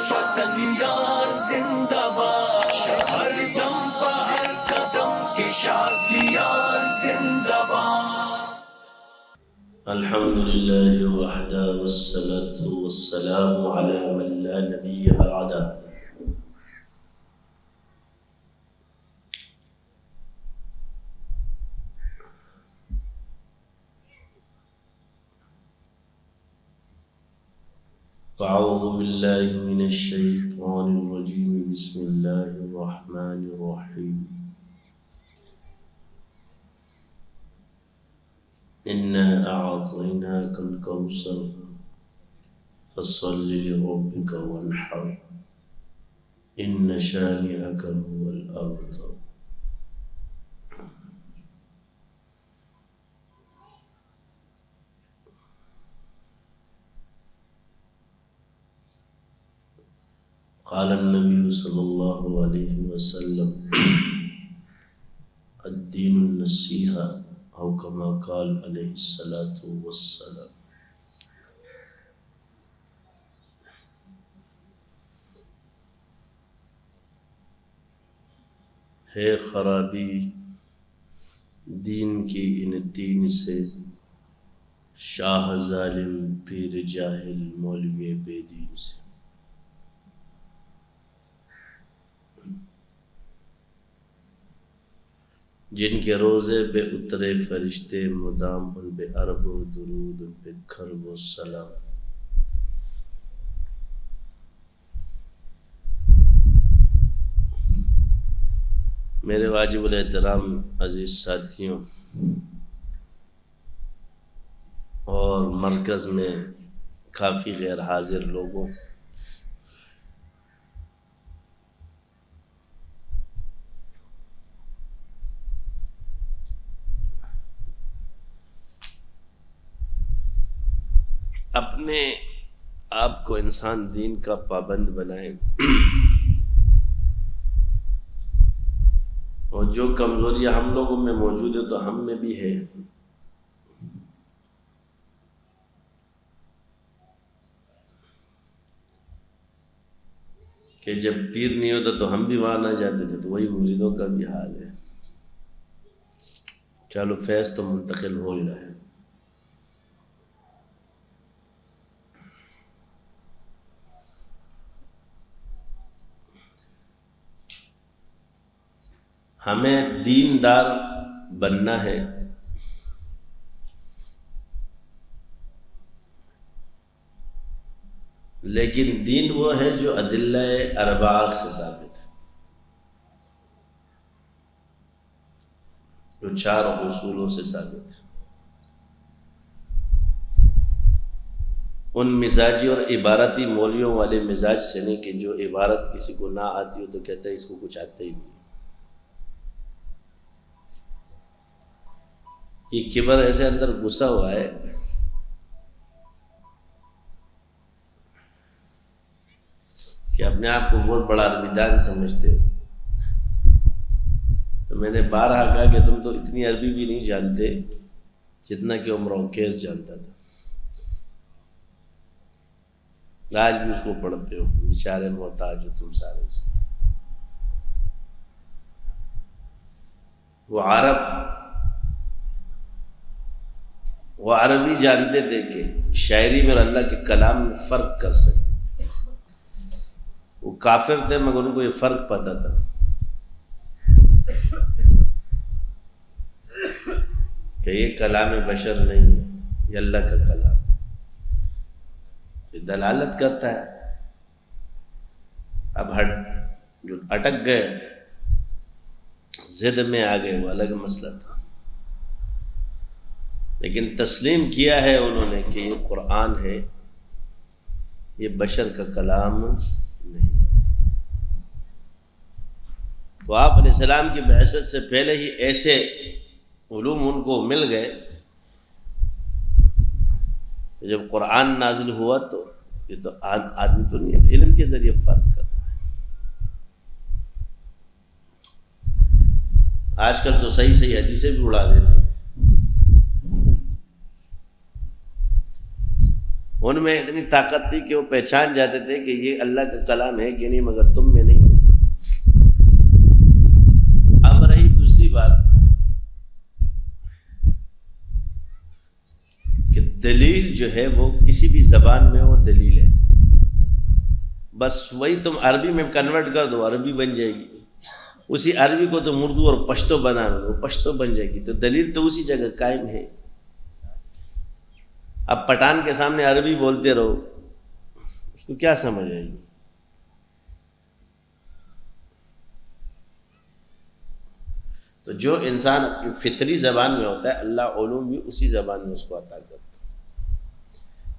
شکنیان زندہ باد، ہر دم پر ہر قدم کے شازلیان زندہ باد۔ الحمد للہ وحدہ والصلاة والسلام علی من لا نبی بعدہ۔ فاعوذ باللہ من الشیطان الرجیم، بسم اللہ الرحمن الرحیم۔ انا اعطیناک الکوثر فصل لربک وانحر ان شانئک هو الابتر۔ قال النبی صلی اللہ علیہ وسلم الدین النصیحہ او کما قال علیہ الصلاۃ والسلام۔ ہے خرابی دین کی ان دین سے، شاہ ظالم پیر جاہل مولوی بے دین سے۔ جن کے روزے پہ اترے فرشتے مدام، ان پہ عرب و درود، ان پہ کرب و سلام۔ میرے واجب الاحترام عزیز ساتھیوں اور مرکز میں کافی غیر حاضر لوگوں، اپنے آپ کو انسان دین کا پابند بنائے، اور جو کمزوریاں ہم لوگوں میں موجود ہے تو ہم میں بھی ہے، کہ جب پیر نہیں ہوتا تو ہم بھی وہاں نہ جاتے تھے، تو وہی مریدوں کا بھی حال ہے۔ چلو فیض تو منتقل ہو ہی رہا ہے۔ ہمیں دیندار بننا ہے، لیکن دین وہ ہے جو ادلہ اربعہ سے ثابت ہے، جو چار اصولوں سے ثابت ہے۔ ان مزاجی اور عبارتی مولویوں والے مزاج سے نہیں کہ جو عبارت کسی کو نہ آتی ہو تو کہتا ہے اس کو کچھ آتا ہی نہیں۔ یہ کبر ایسے اندر گھسا ہوا ہے کہ اپنے آپ کو بہت بڑا عربی دان سمجھتے ہو۔ تو میں نے بارہا کہا کہ تم تو اتنی عربی بھی نہیں جانتے جتنا کہ عمر اوکیس جانتا تھا، آج بھی اس کو پڑھتے ہو، بیچارے محتاج ہو تم سارے۔ وہ عربی جانتے تھے کہ شاعری میں اور اللہ کے کلام میں فرق کر سکتے۔ وہ کافر تھے مگر ان کو یہ فرق پتہ تھا کہ یہ کلام بشر نہیں ہے، یہ اللہ کا کلام ہے، یہ دلالت کرتا ہے۔ اب جو اٹک گئے، ضد میں آ گئے، وہ الگ مسئلہ تھا، لیکن تسلیم کیا ہے انہوں نے کہ یہ قرآن ہے، یہ بشر کا کلام نہیں۔ تو آپ علیہ السلام کی بعثت سے پہلے ہی ایسے علوم ان کو مل گئے، جب قرآن نازل ہوا تو یہ تو آدمی تو نہیں ہے، علم کے ذریعے فرق کر رہا ہے۔ آج کل تو صحیح صحیح حدیثیں بھی اڑا دیتے ہیں۔ ان میں اتنی طاقت تھی کہ وہ پہچان جاتے تھے کہ یہ اللہ کا کلام ہے کہ نہیں، مگر تم میں نہیں۔ اب رہی دوسری بات کہ دلیل جو ہے وہ کسی بھی زبان میں وہ دلیل ہے، بس وہی تم عربی میں کنورٹ کر دو، عربی بن جائے گی، اسی عربی کو تم اردو اور پشتو بنا دو، وہ پشتو بن جائے گی، تو دلیل تو اسی جگہ قائم ہے۔ اب پٹھان کے سامنے عربی بولتے رہو، اس کو کیا سمجھ آئے گی؟ تو جو انسان اپنی فطری زبان میں ہوتا ہے، اللہ علوم بھی اسی زبان میں اس کو عطا کرتا ہے،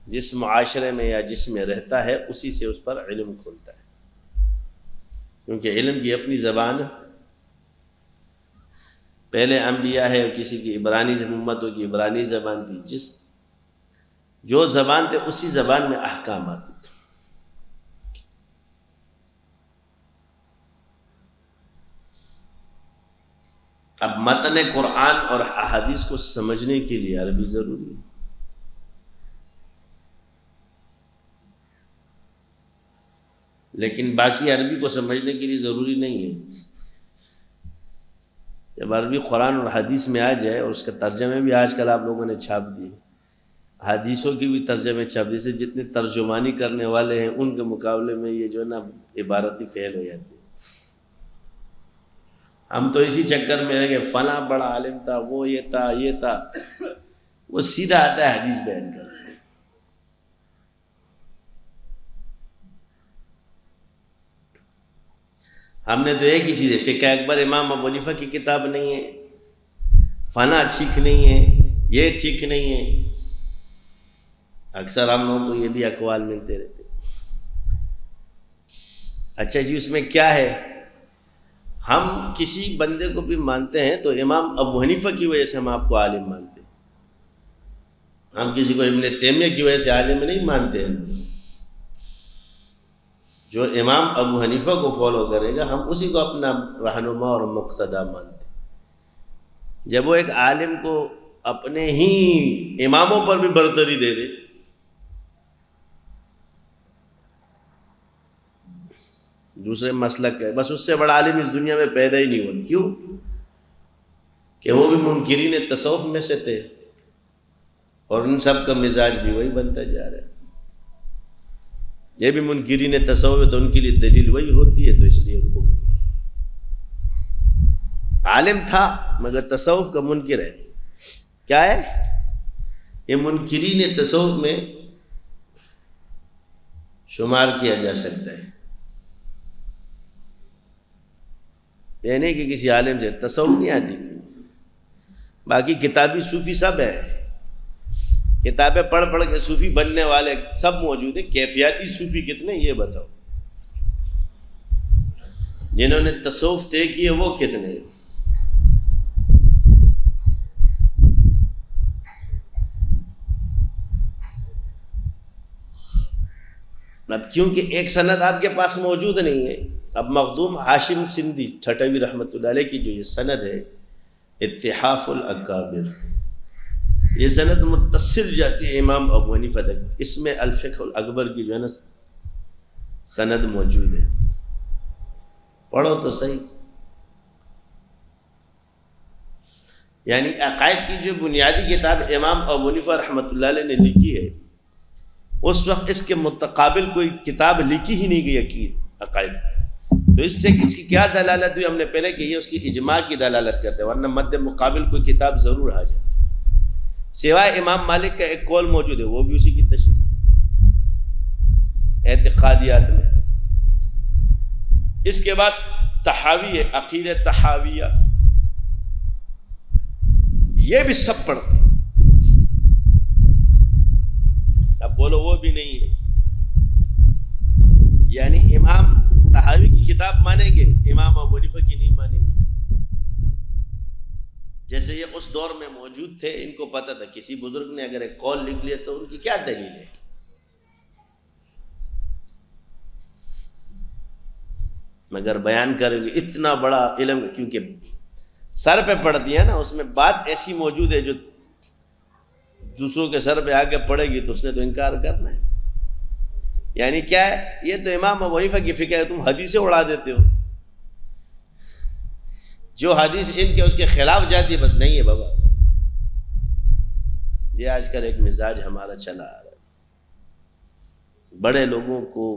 جس معاشرے میں یا جس میں رہتا ہے اسی سے اس پر علم کھلتا ہے، کیونکہ علم کی اپنی زبان پہلے انبیاء ہے، کسی کی عبرانی امتوں کی عبرانی زبان تھی، جو زبان تھے اسی زبان میں احکام آتے تھے۔ اب متن قرآن اور احادیث کو سمجھنے کے لیے عربی ضروری ہے، لیکن باقی عربی کو سمجھنے کے لیے ضروری نہیں ہے۔ جب عربی قرآن اور حدیث میں آ جائے، اور اس کا ترجمے بھی آج کل آپ لوگوں نے چھاپ دیے، حدیثوں کی بھی ترجمے چھاپ دیے، جتنے ترجمانی کرنے والے ہیں ان کے مقابلے میں یہ جو ہے نا عبارت ہی فیل ہو جاتی ہے۔ ہم تو اسی چکر میں رہ گئے، فلاں بڑا عالم تھا، وہ یہ تھا یہ تھا، وہ سیدھا آتا ہے حدیث بیان کر۔ ہم نے تو ایک ہی چیز ہے، فقہ اکبر امام ابو حنیفہ کی کتاب نہیں ہے، فنا ٹھیک نہیں ہے، یہ ٹھیک نہیں ہے، اکثر ہم لوگوں کو یہ بھی اقوال ملتے رہتے۔ اچھا جی، اس میں کیا ہے؟ ہم کسی بندے کو بھی مانتے ہیں تو امام ابو حنیفہ کی وجہ سے ہم آپ کو عالم مانتے ہیں، ہم کسی کو ابن تیمیہ کی وجہ سے عالم نہیں مانتے ہیں۔ جو امام ابو حنیفہ کو فالو کرے گا ہم اسی کو اپنا رہنما اور مقتدا مانتے ہیں۔ جب وہ ایک عالم کو اپنے ہی اماموں پر بھی برتری دے دے، دوسرے مسلک ہے، بس اس سے بڑا عالم اس دنیا میں پیدا ہی نہیں ہوا۔ کیوں؟ کہ وہ بھی منکرین تصوف میں سے تھے، اور ان سب کا مزاج بھی وہی بنتا جا رہا ہے۔ یہ بھی منکرین تصوف ہے تو ان کے لیے دلیل وہی ہوتی ہے، تو اس لیے ان کو عالم تھا مگر تصوف کا منکر ہے۔ کیا ہے یہ؟ منکرین تصوف میں شمار کیا جا سکتا ہے، یہ نہیں کہ کسی عالم سے تصوف نہیں آتی۔ باقی کتابی صوفی سب ہے، کتابیں پڑھ پڑھ کے صوفی بننے والے سب موجود ہیں، کیفیاتی صوفی کتنے یہ بتاؤ، جنہوں نے تصوف طے کیے وہ کتنے؟ اب کیونکہ ایک سند آپ کے پاس موجود نہیں ہے، اب مخدوم ہاشم سندھی ٹھٹوی رحمۃ اللہ علیہ کی جو یہ سند ہے اتحاف الاکابر، یہ سند متصل جاتی ہے امام ابو حنیفہ تک، اس میں الفقہ الاکبر کی جو ہے نا سند موجود ہے، پڑھو تو صحیح۔ یعنی عقائد کی جو بنیادی کتاب امام ابو حنیفہ رحمۃ اللہ علیہ نے لکھی ہے، اس وقت اس کے متقابل کوئی کتاب لکھی ہی نہیں گئی عقائد، تو اس سے اس کی کیا دلالت ہوئی؟ ہم نے پہلے کہ یہ اس کی اجماع کی دلالت کرتے ہیں، ورنہ مد مقابل کوئی کتاب ضرور آ جاتی، سوائے امام مالک کا ایک قول موجود ہے، وہ بھی اسی کی تشریح اعتقادیات میں۔ اس کے بعد تحاوی ہے، عقیدہ تحاویہ، یہ بھی سب پڑھتے ہیں، اب بولو وہ بھی نہیں ہے۔ یعنی امام تحاوی کی کتاب مانیں گے، امام ابو حنیفہ کی نہیں مانیں گے۔ جیسے یہ اس دور میں موجود تھے، ان کو پتہ تھا کسی بزرگ نے اگر ایک قول لکھ لیا تو ان کی کیا دلیل ہے، مگر بیان کریں گے اتنا بڑا علم، کیونکہ سر پہ پڑتی ہے نا، اس میں بات ایسی موجود ہے جو دوسروں کے سر پہ آ کے پڑے گی تو اس نے تو انکار کرنا ہے. یعنی کیا ہے؟ یہ تو امام ابو حنیفہ کی فکر ہے. تم حدیثیں اڑا دیتے ہو، جو حدیث ان کے اس کے خلاف جاتی ہے بس نہیں ہے بابا. یہ آج کل ایک مزاج ہمارا چلا آ رہا ہے. بڑے لوگوں کو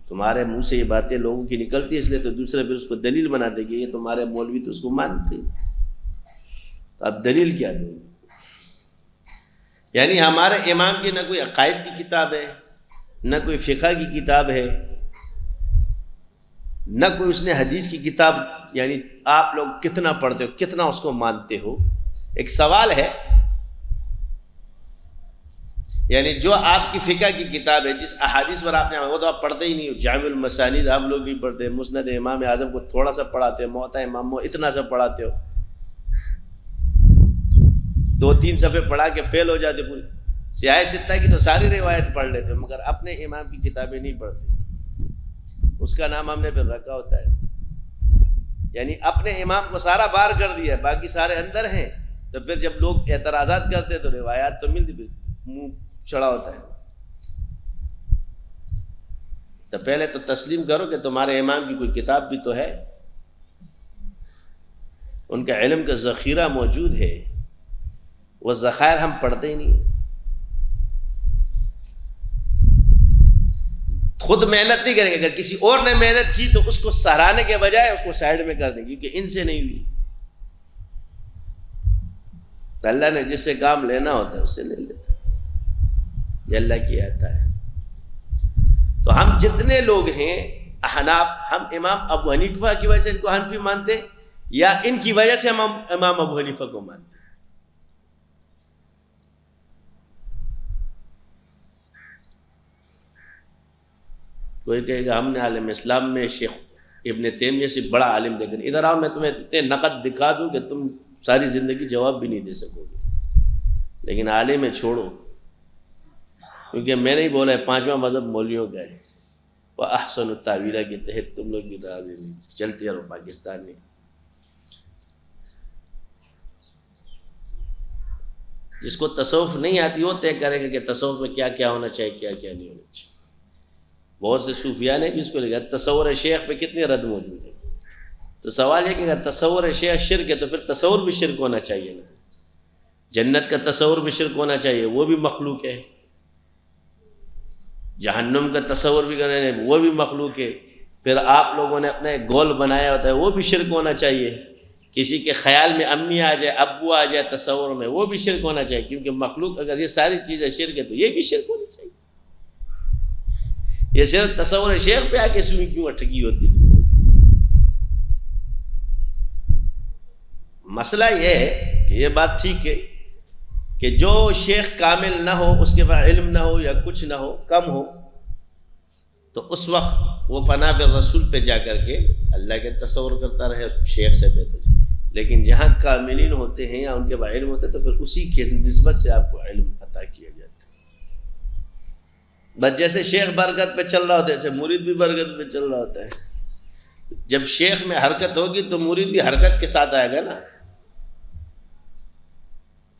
تمہارے منہ سے یہ باتیں لوگوں کی نکلتی ہے اس لیے تو دوسرے پھر اس کو دلیل بنا دے گی. یہ تمہارے مولوی تو اس کو مانتے، تو اب دلیل کیا دوں؟ یعنی ہمارے امام کی نہ کوئی عقائد کی کتاب ہے، نہ کوئی فقہ کی کتاب ہے، نہ کوئی اس نے حدیث کی کتاب. یعنی آپ لوگ کتنا پڑھتے ہو، کتنا اس کو مانتے ہو؟ ایک سوال ہے. یعنی جو آپ کی فقہ کی کتاب ہے، جس احادیث پر آپ نے، وہ تو آپ پڑھتے ہی نہیں ہو. جامع المسانید آپ لوگ نہیں پڑھتے، مسند امام اعظم کو تھوڑا سا پڑھاتے ہو، موطا امام اتنا سا پڑھاتے ہو، 2-3 صفحے پڑھا کے فیل ہو جاتے. پوری سیاہ ستہ کی تو ساری روایت پڑھ لیتے ہو، مگر اپنے امام کی کتابیں نہیں پڑھتے. اس کا نام ہم نے پھر رکھا ہوتا ہے. یعنی اپنے امام کو سارا بار کر دیا، باقی سارے اندر ہیں. تو پھر جب لوگ اعتراضات کرتے تو روایات تو ملتی، پھر منہ چڑا ہوتا ہے. تو پہلے تو تسلیم کرو کہ تمہارے امام کی کوئی کتاب بھی تو ہے، ان کا علم کا ذخیرہ موجود ہے. وہ ذخائر ہم پڑھتے ہی نہیں. خود محنت نہیں کریں گے، اگر کسی اور نے محنت کی تو اس کو سراہنے کے بجائے اس کو سائڈ میں کر دیں گے، کیونکہ ان سے نہیں ہوئی. تو اللہ نے جس سے کام لینا ہوتا ہے اس سے لے لیتا ہے. یہ اللہ کی عطا ہے. تو ہم جتنے لوگ ہیں احناف، ہم امام ابو حنیفہ کی وجہ سے ان کو حنفی مانتے یا ان کی وجہ سے ہم امام ابو حنیفہ کو مانتے؟ کوئی کہے گا ہم نے عالم اسلام میں شیخ ابن تیمیہ سے بڑا عالم دیکھا. ادھر آؤ میں تمہیں اتنے نقد دکھا دوں کہ تم ساری زندگی جواب بھی نہیں دے سکو گے. لیکن عالم میں چھوڑو، کیونکہ میں نے ہی بولا ہے 5واں مذہب مولویوں کا ہے. وہ احسن التاویلہ کے تحت تم لوگ بھی چلتے رہو پاکستان میں. جس کو تصوف نہیں آتی وہ طے کرے گا کہ تصوف میں کیا کیا ہونا چاہیے، کیا کیا نہیں ہونا چاہیے. بہت سے صوفیاء نے بھی اس کو لکھا. تصور شیخ پہ کتنے رد موجود ہیں. تو سوال ہے کہ اگر تصور شیخ شرک ہے تو پھر تصور بھی شرک ہونا چاہیے نا. جنت کا تصور بھی شرک ہونا چاہیے، وہ بھی مخلوق ہے. جہنم کا تصور بھی کرنا ہے، وہ بھی مخلوق ہے. پھر آپ لوگوں نے اپنا ایک گول بنایا ہوتا ہے، وہ بھی شرک ہونا چاہیے. کسی کے خیال میں امی آ جائے، ابو آ جائے تصور میں، وہ بھی شرک ہونا چاہیے. کیونکہ مخلوق اگر یہ ساری چیزیں شرک ہے تو یہ بھی شرک ہونی چاہیے. یہ صرف تصور شیخ پہ آ کے سوئی کیوں اٹکی ہوتی تم لوگ کی؟ مسئلہ یہ ہے کہ یہ بات ٹھیک ہے کہ جو شیخ کامل نہ ہو، اس کے پاس علم نہ ہو یا کچھ نہ ہو، کم ہو، تو اس وقت وہ فنا بالرسول پہ جا کر کے اللہ کے تصور کرتا رہے، شیخ سے بہتر. لیکن جہاں کاملین ہوتے ہیں یا ان کے پاس علم ہوتے ہیں تو پھر اسی کی نسبت سے آپ کو علم عطا کیا جاتا ہے. بس جیسے شیخ برکت پہ چل رہا ہوتا ہے، جیسے مرید بھی برکت پہ چل رہا ہوتا ہے. جب شیخ میں حرکت ہوگی تو مرید بھی حرکت کے ساتھ آئے گا نا.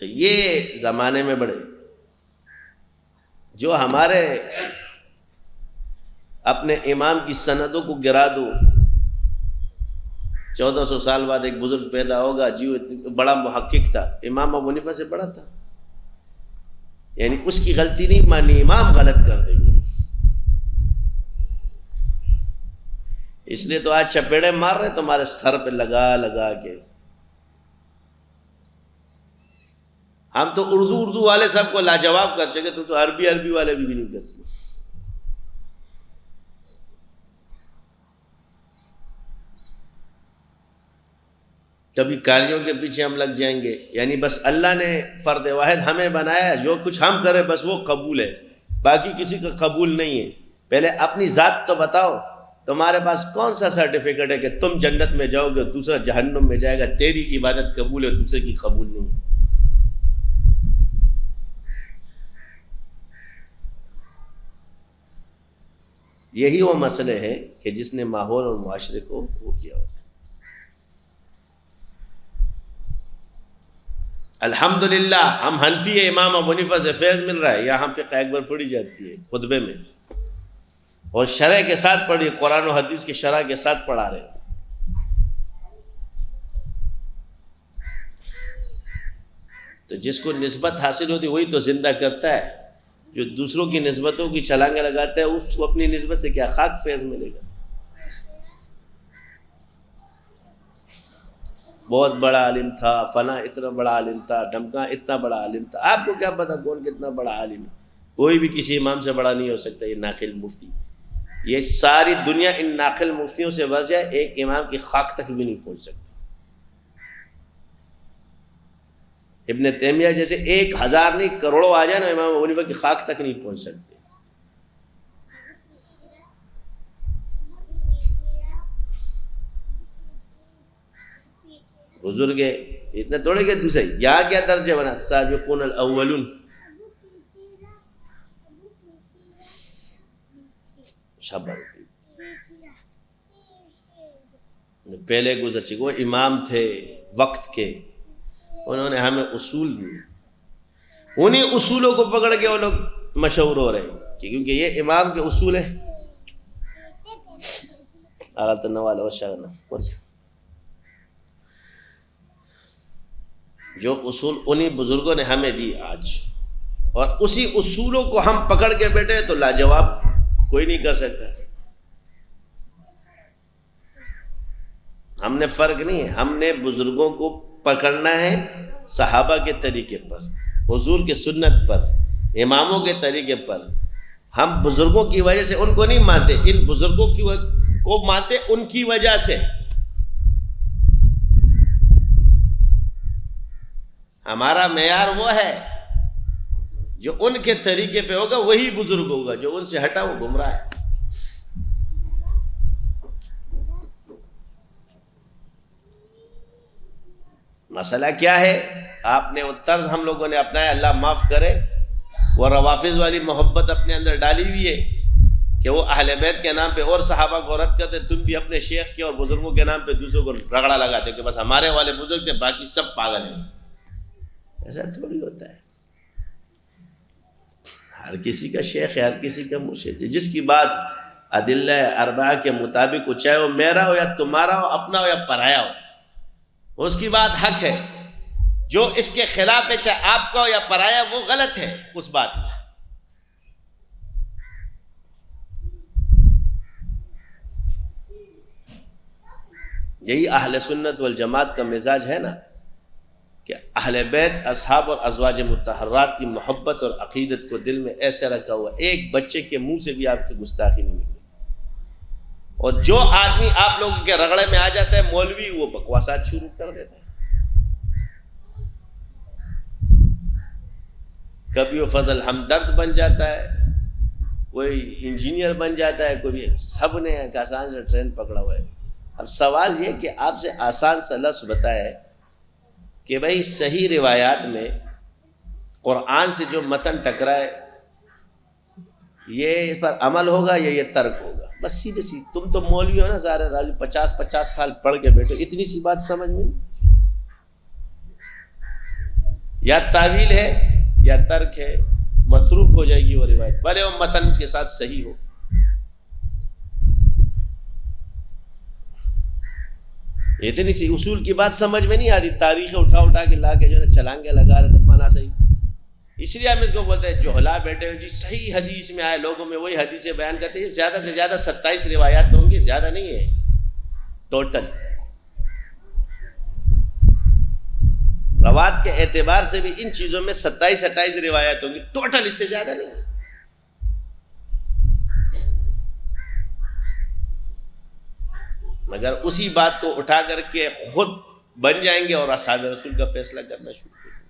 تو یہ زمانے میں بڑے جو ہمارے اپنے امام کی سندوں کو گرا دو. 1400 سال بعد ایک بزرگ پیدا ہوگا جی وہ بڑا محقق تھا، امام ابو حنیفہ سے بڑا تھا. یعنی اس کی غلطی نہیں مانی، امام غلط کر دیں گے. اس لیے تو آج چپیڑے مار رہے تمہارے سر پہ لگا لگا کے. ہم تو اردو والے سب کو لاجواب کر سکے، تو عربی والے بھی نہیں کر سکے. کبھی کالیوں کے پیچھے ہم لگ جائیں گے. یعنی بس اللہ نے فرد واحد ہمیں بنایا، جو کچھ ہم کریں بس وہ قبول ہے، باقی کسی کا قبول نہیں ہے. پہلے اپنی ذات تو بتاؤ، تمہارے پاس کون سا سرٹیفکیٹ ہے کہ تم جنت میں جاؤ گے، دوسرا جہنم میں جائے گا، تیری عبادت قبول ہے دوسرے کی قبول نہیں. یہی وہ مسئلے ہیں کہ جس نے ماحول اور معاشرے کو وہ کیا ہوتا ہے. الحمدللہ ہم حنفی ہے، امام ابو حنیفہ سے فیض مل رہا ہے، یا ہم فقہ اکبر پڑھی جاتی ہے خطبے میں، اور شرح کے ساتھ پڑھی، قرآن و حدیث کی شرح کے ساتھ پڑھا رہے ہیں۔ تو جس کو نسبت حاصل ہوتی وہی تو زندہ کرتا ہے، جو دوسروں کی نسبتوں کی چھلانگیں لگاتا ہے اس کو اپنی نسبت سے کیا خاک فیض ملے گا۔ بہت بڑا عالم تھا، فلاں اتنا بڑا عالم تھا، ڈھمکاں اتنا بڑا عالم تھا، آپ کو کیا پتا کون کتنا بڑا عالم ہے؟ کوئی بھی کسی امام سے بڑا نہیں ہو سکتا۔ یہ ناقل مفتی، یہ ساری دنیا ان ناقل مفتیوں سے بھر جائے، ایک امام کی خاک تک بھی نہیں پہنچ سکتی۔ ابن تیمیہ جیسے 1000 نہیں کروڑوں آ جائے نا، امام ابو حنیفہ کی خاک تک نہیں پہنچ سکتے۔ بزرگ اتنے تھوڑے کہ دوسرے، یہاں کیا درجہ بنا، سابقون الاولون، شاباش، پہلے گزر چکے، وہ امام تھے وقت کے، انہوں نے ہمیں اصول دیے، انہی اصولوں کو پکڑ کے وہ لوگ مشہور ہو رہے ہیں، کیونکہ یہ امام کے اصول ہیں۔ آغا نوال اور شاگرد جو اصول انہی بزرگوں نے ہمیں دی آج، اور اسی اصولوں کو ہم پکڑ کے بیٹھے تو لاجواب کوئی نہیں کر سکتا۔ ہم نے فرق نہیں ہے، ہم نے بزرگوں کو پکڑنا ہے صحابہ کے طریقے پر، حضور کے سنت پر، اماموں کے طریقے پر۔ ہم بزرگوں کی وجہ سے ان کو نہیں مانتے، ان بزرگوں کو مانتے ان کی وجہ سے۔ ہمارا معیار وہ ہے جو ان کے طریقے پہ ہوگا وہی بزرگ ہوگا، جو ان سے ہٹا وہ گمراہ ہے۔ مسئلہ کیا ہے؟ آپ نے وہ طرز ہم لوگوں نے اپنایا، اللہ معاف کرے، وہ روافظ والی محبت اپنے اندر ڈالی ہوئی ہے کہ وہ اہل بیت کے نام پہ اور صحابہ کو رد کرتے، تم بھی اپنے شیخ کے اور بزرگوں کے نام پہ دوسروں کو رگڑا لگاتے کہ بس ہمارے والے بزرگ تھے باقی سب پاگل ہیں۔ ایسا تھوڑی ہوتا ہے، ہر کسی کا شیخ ہے، ہر کسی کا مرشد ہے، جس کی بات ادلہ اربعہ کے مطابق ہو، چاہے وہ میرا ہو یا تمہارا ہو، اپنا ہو یا پرایا ہو، اس کی بات حق ہے۔ جو اس کے خلاف ہے، چاہے آپ کا ہو یا پرایا، وہ غلط ہے اس بات میں۔ یہی اہل سنت والجماعت کا مزاج ہے نا، کہ اہل بیت اصحاب اور ازواج مطہرات کی محبت اور عقیدت کو دل میں ایسے رکھا ہوا، ایک بچے کے منہ سے بھی آپ کی گستاخی نہیں نکلی۔ اور جو آدمی آپ لوگوں کے رگڑے میں آ جاتا ہے مولوی، وہ بکواسات شروع کر دیتا ہے۔ کبھی وہ فضل ہمدرد بن جاتا ہے، کوئی انجینئر بن جاتا ہے، کوئی، سب نے ایک آسان سے ٹرین پکڑا ہوا ہے۔ اب سوال یہ کہ آپ سے آسان سا لفظ بتائے کہ بھئی صحیح روایات میں قرآن سے جو متن ٹکرائے یہ اس پر عمل ہوگا یا یہ ترک ہوگا؟ بس سیدھے سی، تم تو مولوی ہو نا، سارے راجو 50 سال پڑھ کے بیٹھو، اتنی سی بات سمجھ میں نہیں؟ یا تعویل ہے یا ترک ہے، متروک ہو جائے گی وہ روایت، بھلے وہ متن کے ساتھ صحیح ہو۔ اتنی سی اصول کی بات سمجھ میں نہیں آتی، تاریخ اٹھا کے لا کے جو ہے چلانگے لگا رہے تھے فلاں صحیح۔ اس لیے ہم اس کو بولتے ہیں جوہلا بیٹھے ہوئے، جی صحیح حدیث میں آئے، لوگوں میں وہی حدیثیں بیان کرتے ہیں۔ زیادہ سے زیادہ 27 روایات ہوں گی، زیادہ نہیں ہے ٹوٹل۔ روات کے اعتبار سے بھی ان چیزوں میں 27-28 روایات ہوں گی ٹوٹل، اس سے زیادہ نہیں ہے۔ مگر اسی بات کو اٹھا کر کے خود بن جائیں گے اور اصحاب رسول کا فیصلہ کرنا شروع کریں گے۔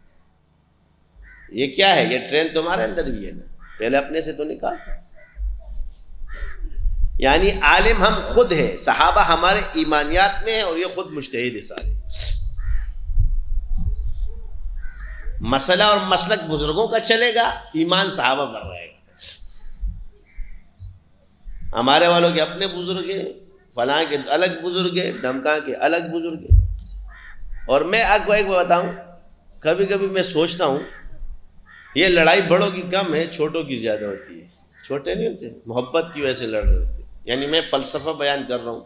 یہ کیا ہے؟ یہ ٹرین تمہارے اندر بھی ہے نا، پہلے اپنے سے تو نکال۔ یعنی عالم ہم خود ہیں، صحابہ ہمارے ایمانیات میں ہیں، اور یہ خود مجتہد ہے سارے۔ مسئلہ اور مسلک بزرگوں کا چلے گا، ایمان صحابہ بڑھ رہے گا۔ ہمارے والوں کے اپنے بزرگ ہیں، فلاں کے الگ بزرگ ہیں، ڈھمکاں کے الگ بزرگ ہیں۔ اور میں آپ کو ایک بتاؤں، کبھی کبھی میں سوچتا ہوں یہ لڑائی بڑوں کی کم ہے، چھوٹوں کی زیادہ ہوتی ہے. چھوٹے نہیں ہوتے، محبت کی وجہ سے لڑ رہے ہوتے. یعنی میں فلسفہ بیان کر رہا ہوں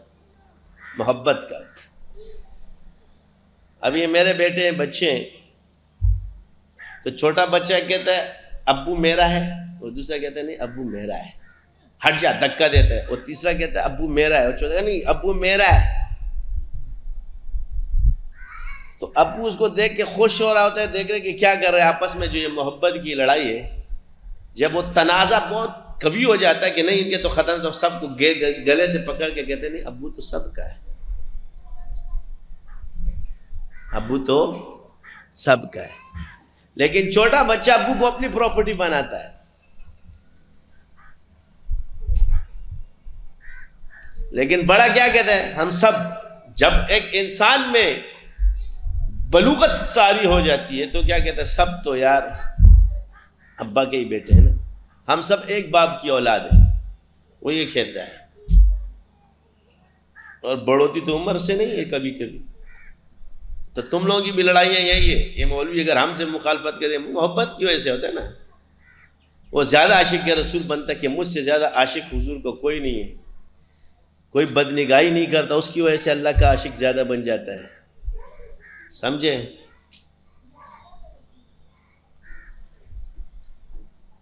محبت کا. اب یہ میرے بیٹے ہیں، بچے ہیں، تو چھوٹا بچہ کہتا ہے ابو میرا ہے، اور دوسرا کہتا ہے نہیں ابو میرا ہے، ہٹ جا، دھکا دیتا ہے. اور تیسرا کہتا ہے ابو میرا ہے، اور چوتھا کہتا ہے نہیں ابو میرا ہے. تو ابو اس کو دیکھ کے خوش ہو رہا ہوتا ہے، دیکھ رہے کہ کیا کر رہے ہیں آپس میں. جو یہ محبت کی لڑائی ہے، جب وہ تنازع بہت قوی ہو جاتا ہے کہ نہیں ان کے تو خطرہ، تو سب کو گلے سے پکڑ کے کہتے ہیں نہیں ابو تو سب کا ہے، ابو تو سب کا ہے. لیکن چھوٹا بچہ ابو کو اپنی پراپرٹی بناتا ہے. لیکن بڑا کیا کہتا ہے ہم سب. جب ایک انسان میں بلوغت طاری ہو جاتی ہے تو کیا کہتا ہے سب تو یار ابا کے ہی بیٹے ہیں نا، ہم سب ایک باپ کی اولاد ہیں، وہ یہ کہتا ہے. اور بڑھوتی تو عمر سے نہیں ہے کبھی کبھی. تو تم لوگوں کی بھی لڑائیاں یہی ہے. یہ مولوی اگر ہم سے مخالفت کرے محبت کی وجہ سے ہوتا ہے نا. وہ زیادہ عاشق کے رسول بنتا ہے کہ مجھ سے زیادہ عاشق حضور کو کوئی نہیں ہے. کوئی بدنگاہی نہیں کرتا، اس کی وجہ سے اللہ کا عاشق زیادہ بن جاتا ہے. سمجھے؟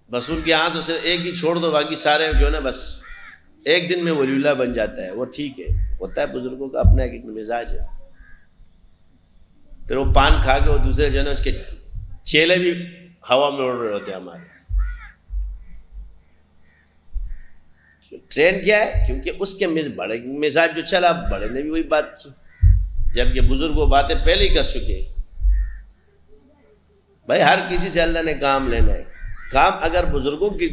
بس ان کے ہاتھ سے ایک ہی چھوڑ دو، باقی سارے جو ہے نا بس ایک دن میں ولی اللہ بن جاتا ہے. وہ ٹھیک ہے، ہوتا ہے بزرگوں کا اپنا ایک مزاج ہے. پھر وہ پان کھا کے وہ دوسرے جو ہے نا اس کے چیلے بھی ہوا میں اڑ رہے ہوتے ہیں ہمارے. ٹرین کیا ہے؟ کیونکہ اس کے بڑے مزاج جو چلا، بڑے نے بھی وہی بات کی، جبکہ بزرگ وہ باتیں پہلے ہی کر چکے. بھائی ہر کسی سے اللہ نے کام لینا ہے. کام اگر بزرگوں کی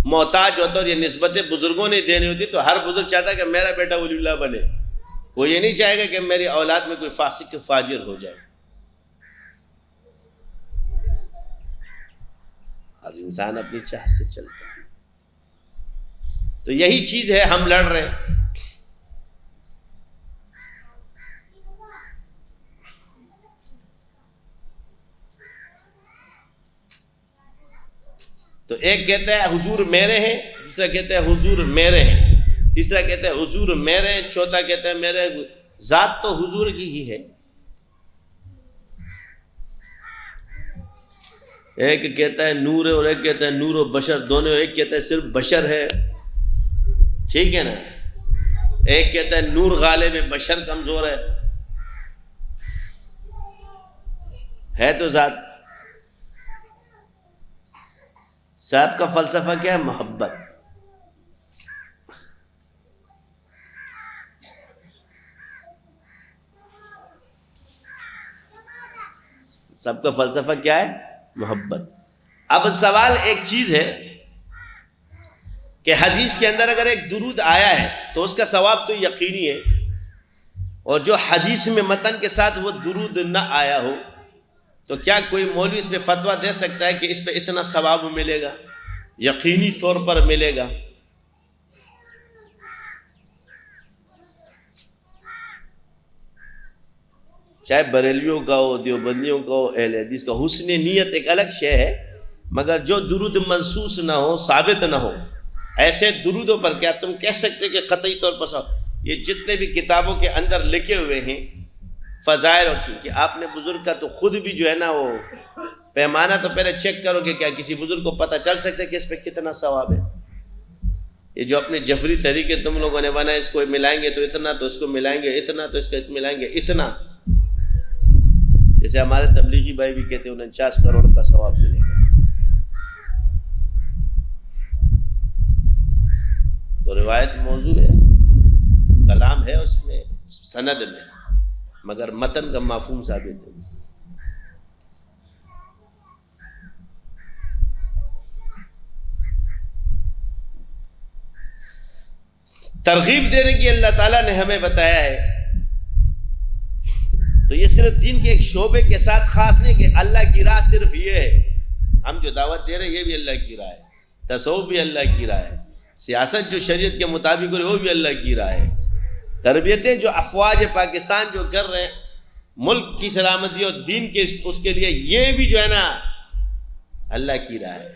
محتاج ہوتا اور یہ نسبتیں بزرگوں نے دینی ہوتی تو ہر بزرگ چاہتا کہ میرا بیٹا ولی اللہ بنے. کوئی یہ نہیں چاہے گا کہ میری اولاد میں کوئی فاسق فاجر ہو جائے. ہر انسان اپنی چاہ سے چلتا ہے. تو یہی چیز ہے، ہم لڑ رہے ہیں. تو ایک کہتا ہے حضور میرے ہیں، دوسرا کہتا ہے حضور میرے ہیں، تیسرا کہتا ہے حضور میرے ہیں، چوتھا کہتا ہے میرے. ذات تو حضور کی ہی ہے. ایک کہتا ہے نور ہے اور ایک کہتا ہے نور و بشر، دونوں. ایک کہتا ہے صرف بشر ہے، ٹھیک ہے نا. ایک کہتا ہے نور غالب ہے، بشر کمزور ہے تو ذات. صاحب کا فلسفہ کیا ہے؟ محبت. سب کا فلسفہ کیا ہے؟ محبت. اب سوال ایک چیز ہے کہ حدیث کے اندر اگر ایک درود آیا ہے تو اس کا ثواب تو یقینی ہے، اور جو حدیث میں متن کے ساتھ وہ درود نہ آیا ہو تو کیا کوئی مولوی اس پہ فتویٰ دے سکتا ہے کہ اس پہ اتنا ثواب ملے گا؟ یقینی طور پر ملے گا. چاہے بریلیوں کا ہو، دیوبندیوں کا ہو، اہل حدیث کا. حسن نیت ایک الگ شے ہے، مگر جو درود منسوس نہ ہو، ثابت نہ ہو، ایسے درودوں پر کیا تم کہہ سکتے کہ قطعی طور پر ثواب؟ یہ جتنے بھی کتابوں کے اندر لکھے ہوئے ہیں فضائل، اور کیونکہ آپ نے بزرگ کا تو خود بھی جو ہے نا وہ پیمانہ تو پہلے چیک کرو کہ کیا کسی بزرگ کو پتہ چل سکتا ہے کہ اس پہ کتنا ثواب ہے. یہ جو اپنے جفری طریقے تم لوگوں نے بنا، اس کو ملائیں گے تو اتنا، تو اس کو ملائیں گے اتنا، تو اس کو ملائیں گے اتنا. جیسے ہمارے تبلیغی بھائی بھی کہتے ہیں 49 کروڑ کا ثواب ملے گا. تو روایت موضوع ہے، کلام ہے اس میں، سند میں، مگر متن کا مفہوم ثابت ہے. ترغیب دینے کی اللہ تعالیٰ نے ہمیں بتایا ہے. تو یہ صرف دین کے ایک شعبے کے ساتھ خاص نہیں کہ اللہ کی راہ صرف یہ ہے. ہم جو دعوت دے رہے ہیں یہ بھی اللہ کی راہ ہے، تصوف بھی اللہ کی راہ ہے، سیاست جو شریعت کے مطابق ہو رہی ہے وہ بھی اللہ کی راہ ہے. تربیتیں جو افواج پاکستان جو کر رہے ہیں ملک کی سلامتی اور دین کے اس کے لیے یہ بھی جو ہے نا اللہ کی راہ ہے.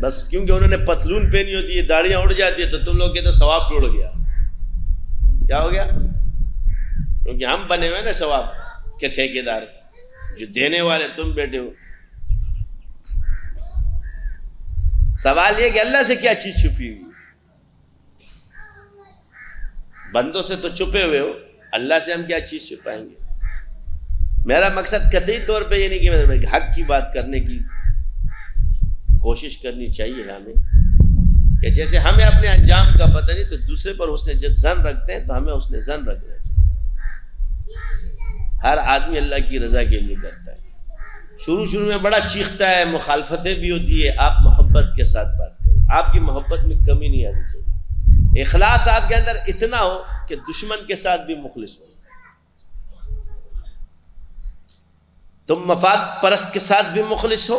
بس کیونکہ انہوں نے پتلون پہنی ہوتی ہے، داڑیاں اڑ جاتی ہے، تو تم لوگ کہتے ثواب اڑ گیا. کیا ہو گیا؟ کیونکہ ہم بنے ہوئے نا ثواب کے ٹھیکیدار، جو دینے والے تم بیٹھے ہو. سوال یہ کہ اللہ سے کیا چیز چھپی ہوئی؟ بندوں سے تو چھپے ہوئے ہو، اللہ سے ہم کیا چیز چھپائیں گے؟ میرا مقصد قطعی طور پہ یہ نہیں کہ حق کی بات کرنے کی کوشش کرنی چاہیے ہمیں، کہ جیسے ہمیں اپنے انجام کا پتہ نہیں تو دوسرے پر حسن ظن رکھتے ہیں، تو ہمیں حسن ظن رکھنا چاہیے. ہر آدمی اللہ کی رضا کے لیے کرتا ہے. شروع میں بڑا چیختا ہے، مخالفتیں بھی ہوتی ہے، آپ محبت کے ساتھ بات کرو. آپ کی محبت میں کمی نہیں آنی چاہیے. اخلاص آپ کے اندر اتنا ہو کہ دشمن کے ساتھ بھی مخلص ہو. تم مفاد پرست کے ساتھ بھی مخلص ہو،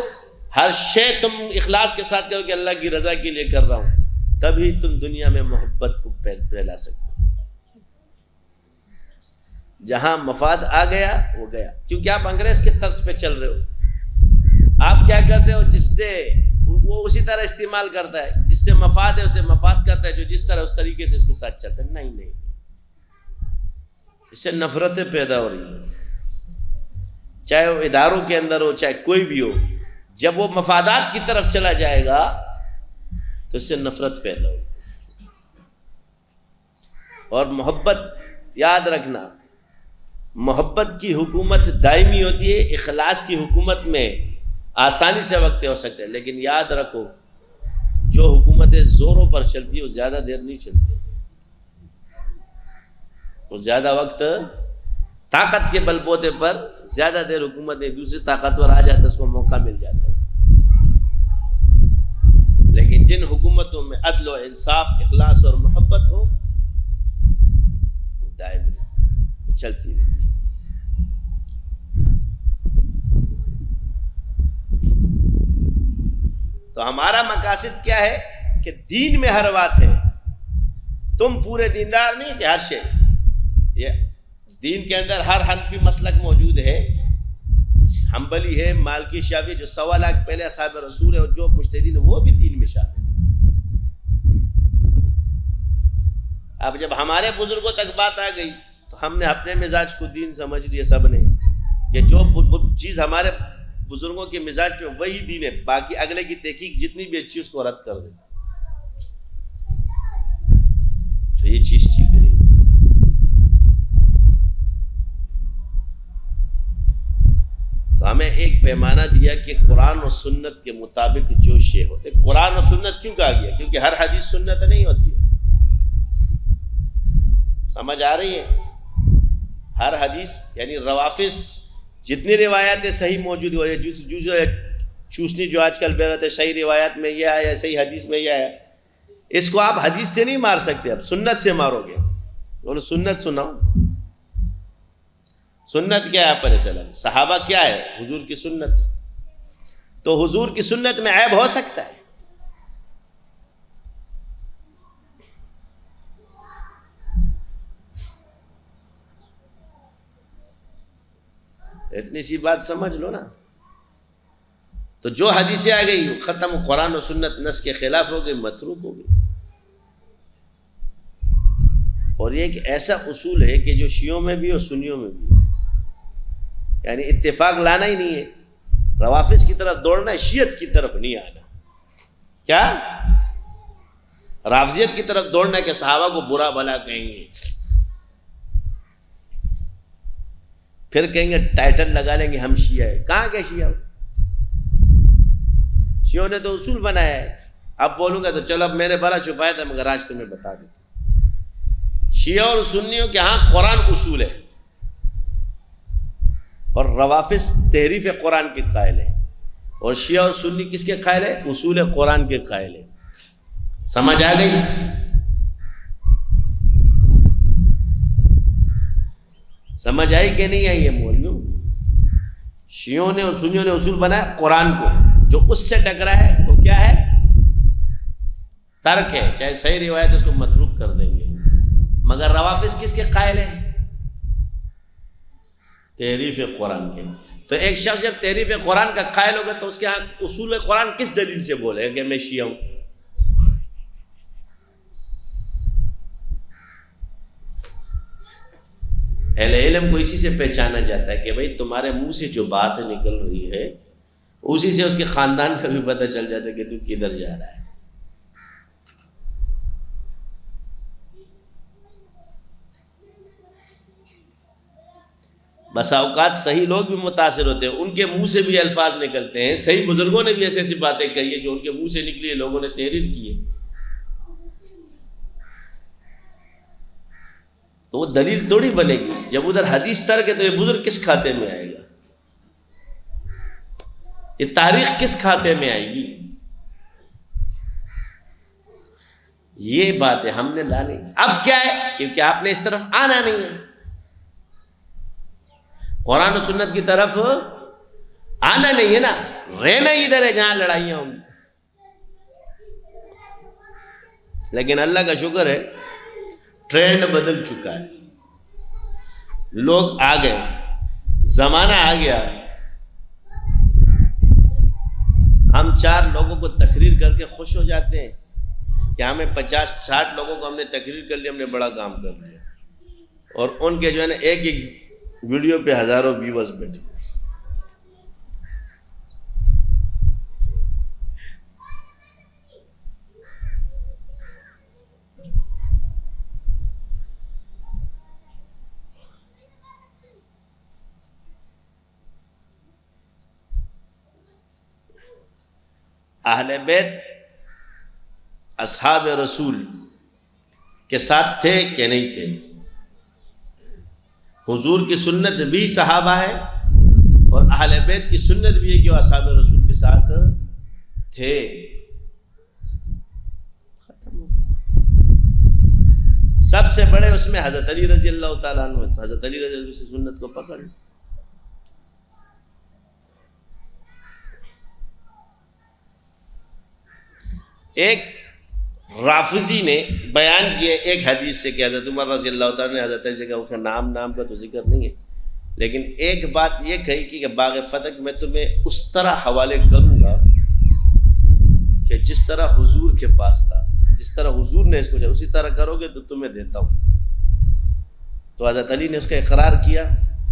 ہر شے تم اخلاص کے ساتھ کرو کہ اللہ کی رضا کے لیے کر رہا ہوں، تبھی تم دنیا میں محبت کو پھیلا سکتے ہو. جہاں مفاد آ گیا وہ گیا، کیونکہ آپ انگریز کے طرز پہ چل رہے ہو. آپ کیا کرتے ہو؟ جس سے وہ اسی طرح استعمال کرتا ہے، جس سے مفاد ہے اسے مفاد کرتا ہے، جو جس طرح اس طریقے سے اس کے ساتھ چلتا ہے. نہیں، اس سے نفرتیں پیدا ہو رہی ہیں، چاہے وہ اداروں کے اندر ہو، چاہے کوئی بھی ہو. جب وہ مفادات کی طرف چلا جائے گا تو اس سے نفرت پیدا ہوگی. اور محبت، یاد رکھنا، محبت کی حکومت دائمی ہوتی ہے. اخلاص کی حکومت میں آسانی سے وقت ہو سکتے ہیں، لیکن یاد رکھو جو حکومتیں زوروں پر چلتی وہ زیادہ دیر نہیں چلتی. وہ زیادہ وقت طاقت کے بل بوتے پر زیادہ دیر حکومتیں دوسری طاقتور آ جاتا ہے، اس کو موقع مل جاتا ہے. لیکن جن حکومتوں میں عدل و انصاف، اخلاص اور محبت ہو، دائمی چلتی رہتی. تو ہمارا مقاصد کیا ہے کہ دین میں ہر بات ہے. تم پورے دیندار نہیں کہ ہر شے. یہ دین کے اندر ہر حنفی مسلک موجود ہے، حنبلی ہے، مالکی، شافعی، جو 1.25 لاکھ پہلے اصحاب رسول ہے اور جو مجتہدین وہ بھی دین میں شامل ہے. اب جب ہمارے بزرگوں تک بات آ گئی تو ہم نے اپنے مزاج کو دین سمجھ لیا سب نے، کہ جو چیز ہمارے بزرگوں کے مزاج پہ وہی دین ہے، باقی اگلے کی تحقیق جتنی بھی اچھی اس کو رد کر دینا. تو یہ چیز ٹھیک نہیں. تو ہمیں ایک پیمانہ دیا کہ قرآن و سنت کے مطابق جو شے ہوتے. قرآن و سنت کیوں کہا گیا؟ کیونکہ ہر حدیث سنت نہیں ہوتی ہے. سمجھ آ رہی ہے؟ ہر حدیث یعنی روافظ جتنی روایتیں صحیح موجود ہو رہی ہے، چوسنی جو آج کل بیرت ہے، صحیح روایت میں یہ آیا، صحیح حدیث میں یہ آیا، اس کو آپ حدیث سے نہیں مار سکتے، اب سنت سے مارو گے. بولو سنت سناؤ. سنت کیا ہے آپ علیہ السلام؟ صحابہ کیا ہے؟ حضور کی سنت. تو حضور کی سنت میں عیب ہو سکتا ہے؟ اتنی سی بات سمجھ لو نا. تو جو حدیثیں آ گئی ختم، قرآن و سنت نص کے خلاف ہو گئی، متروک ہو گئی. اور یہ ایک ایسا اصول ہے کہ جو شیعوں میں بھی اور سنیوں میں بھی، یعنی اتفاق لانا ہی نہیں ہے. روافظ کی طرف دوڑنا ہے، شیعت کی طرف نہیں آنا. کیا رافضیت کی طرف دوڑنا ہے کہ صحابہ کو برا بھلا کہیں گے، پھر کہیں گے ٹائٹل لگا لیں گے ہم شیعہ ہیں. کہاں کے شیعہ؟ شیعوں نے تو اصول بنایا ہے. اب بولوں گا تو چلو اب میرے بڑا چھپایا تھا مگر آج تمہیں بتا دیں. شیعہ اور سنیوں کے ہاں قرآن اصول ہے، اور روافظ تحریف قرآن کے قائل ہے، اور شیعہ اور سنی کس کے قائل ہے؟ اصول قرآن کے قائل ہے. سمجھ آ گئی؟ سمجھ آئی کہ نہیں آئی؟ یہ مولویوں شیعوں نے اور سنیوں نے اصول بنایا قرآن کو، جو اس سے ٹکرا ہے وہ کیا ہے؟ ترک ہے. چاہے صحیح روایت اس کو متروک کر دیں گے، مگر روافظ کس کے قائل ہیں؟ تحریف قرآن کے. تو ایک شخص جب تحریف قرآن کا قائل ہوگا تو اس کے ہاں اصول قرآن کس دلیل سے بولے کہ میں شیعہ ہوں؟ اہل علم کو اسی سے پہچانا جاتا ہے کہ بھئی تمہارے منہ سے جو بات نکل رہی ہے اسی سے اس کے خاندان کا بھی پتہ چل جاتا ہے کہ تو کدھر جا رہا ہے. بسا اوقات صحیح لوگ بھی متاثر ہوتے ہیں، ان کے منہ سے بھی الفاظ نکلتے ہیں، صحیح بزرگوں نے بھی ایسی ایسی باتیں کہی ہیں جو ان کے منہ سے نکلی ہے، لوگوں نے تحریر کی ہے. تو وہ دلیل تھوڑی بنے گی. جب ادھر حدیث ترک ہے تو یہ بزرگ کس کھاتے میں آئے گا؟ یہ تاریخ کس کھاتے میں آئے گی؟ یہ باتیں ہم نے لانی. اب کیا ہے؟ کیونکہ آپ نے اس طرف آنا نہیں ہے، قرآن و سنت کی طرف آنا نہیں ہے نا، رہنا ادھر ہے جہاں لڑائیاں ہوں گی. لیکن اللہ کا شکر ہے ٹرینڈ بدل چکا ہے، لوگ آ گئے، زمانہ آ گیا. ہم 4 لوگوں کو تقریر کر کے خوش ہو جاتے ہیں کہ ہمیں 50-60 لوگوں کو ہم نے تقریر کر لیا، ہم نے بڑا کام کر لیا. اور ان کے جو ہے نا ایک ایک ویڈیو پہ ہزاروں ویورز بیٹھے. اہل بیت اصحاب رسول کے ساتھ تھے کہ نہیں تھے؟ حضور کی سنت بھی صحابہ ہے اور اہل بیت کی سنت بھی ہے کہ وہ اصحاب رسول کے ساتھ تھے. سب سے بڑے اس میں حضرت علی رضی اللہ تعالیٰ عنہ ہے، تو حضرت علی رضی اللہ عنہ سے سنت کو پکڑ لیں. ایک رافضی نے بیان کیا ایک حدیث سے کہ حضرت عمر رضی اللہ تعالیٰ نے حضرت علی سے کہا، اس کا نام کا تو ذکر نہیں ہے، لیکن ایک بات یہ کہی کہ باغ فتح میں تمہیں اس طرح حوالے کروں گا کہ جس طرح حضور کے پاس تھا، جس طرح حضور نے اس کو چاہا اسی طرح کرو گے تو تمہیں دیتا ہوں. تو حضرت علی نے اس کا اقرار کیا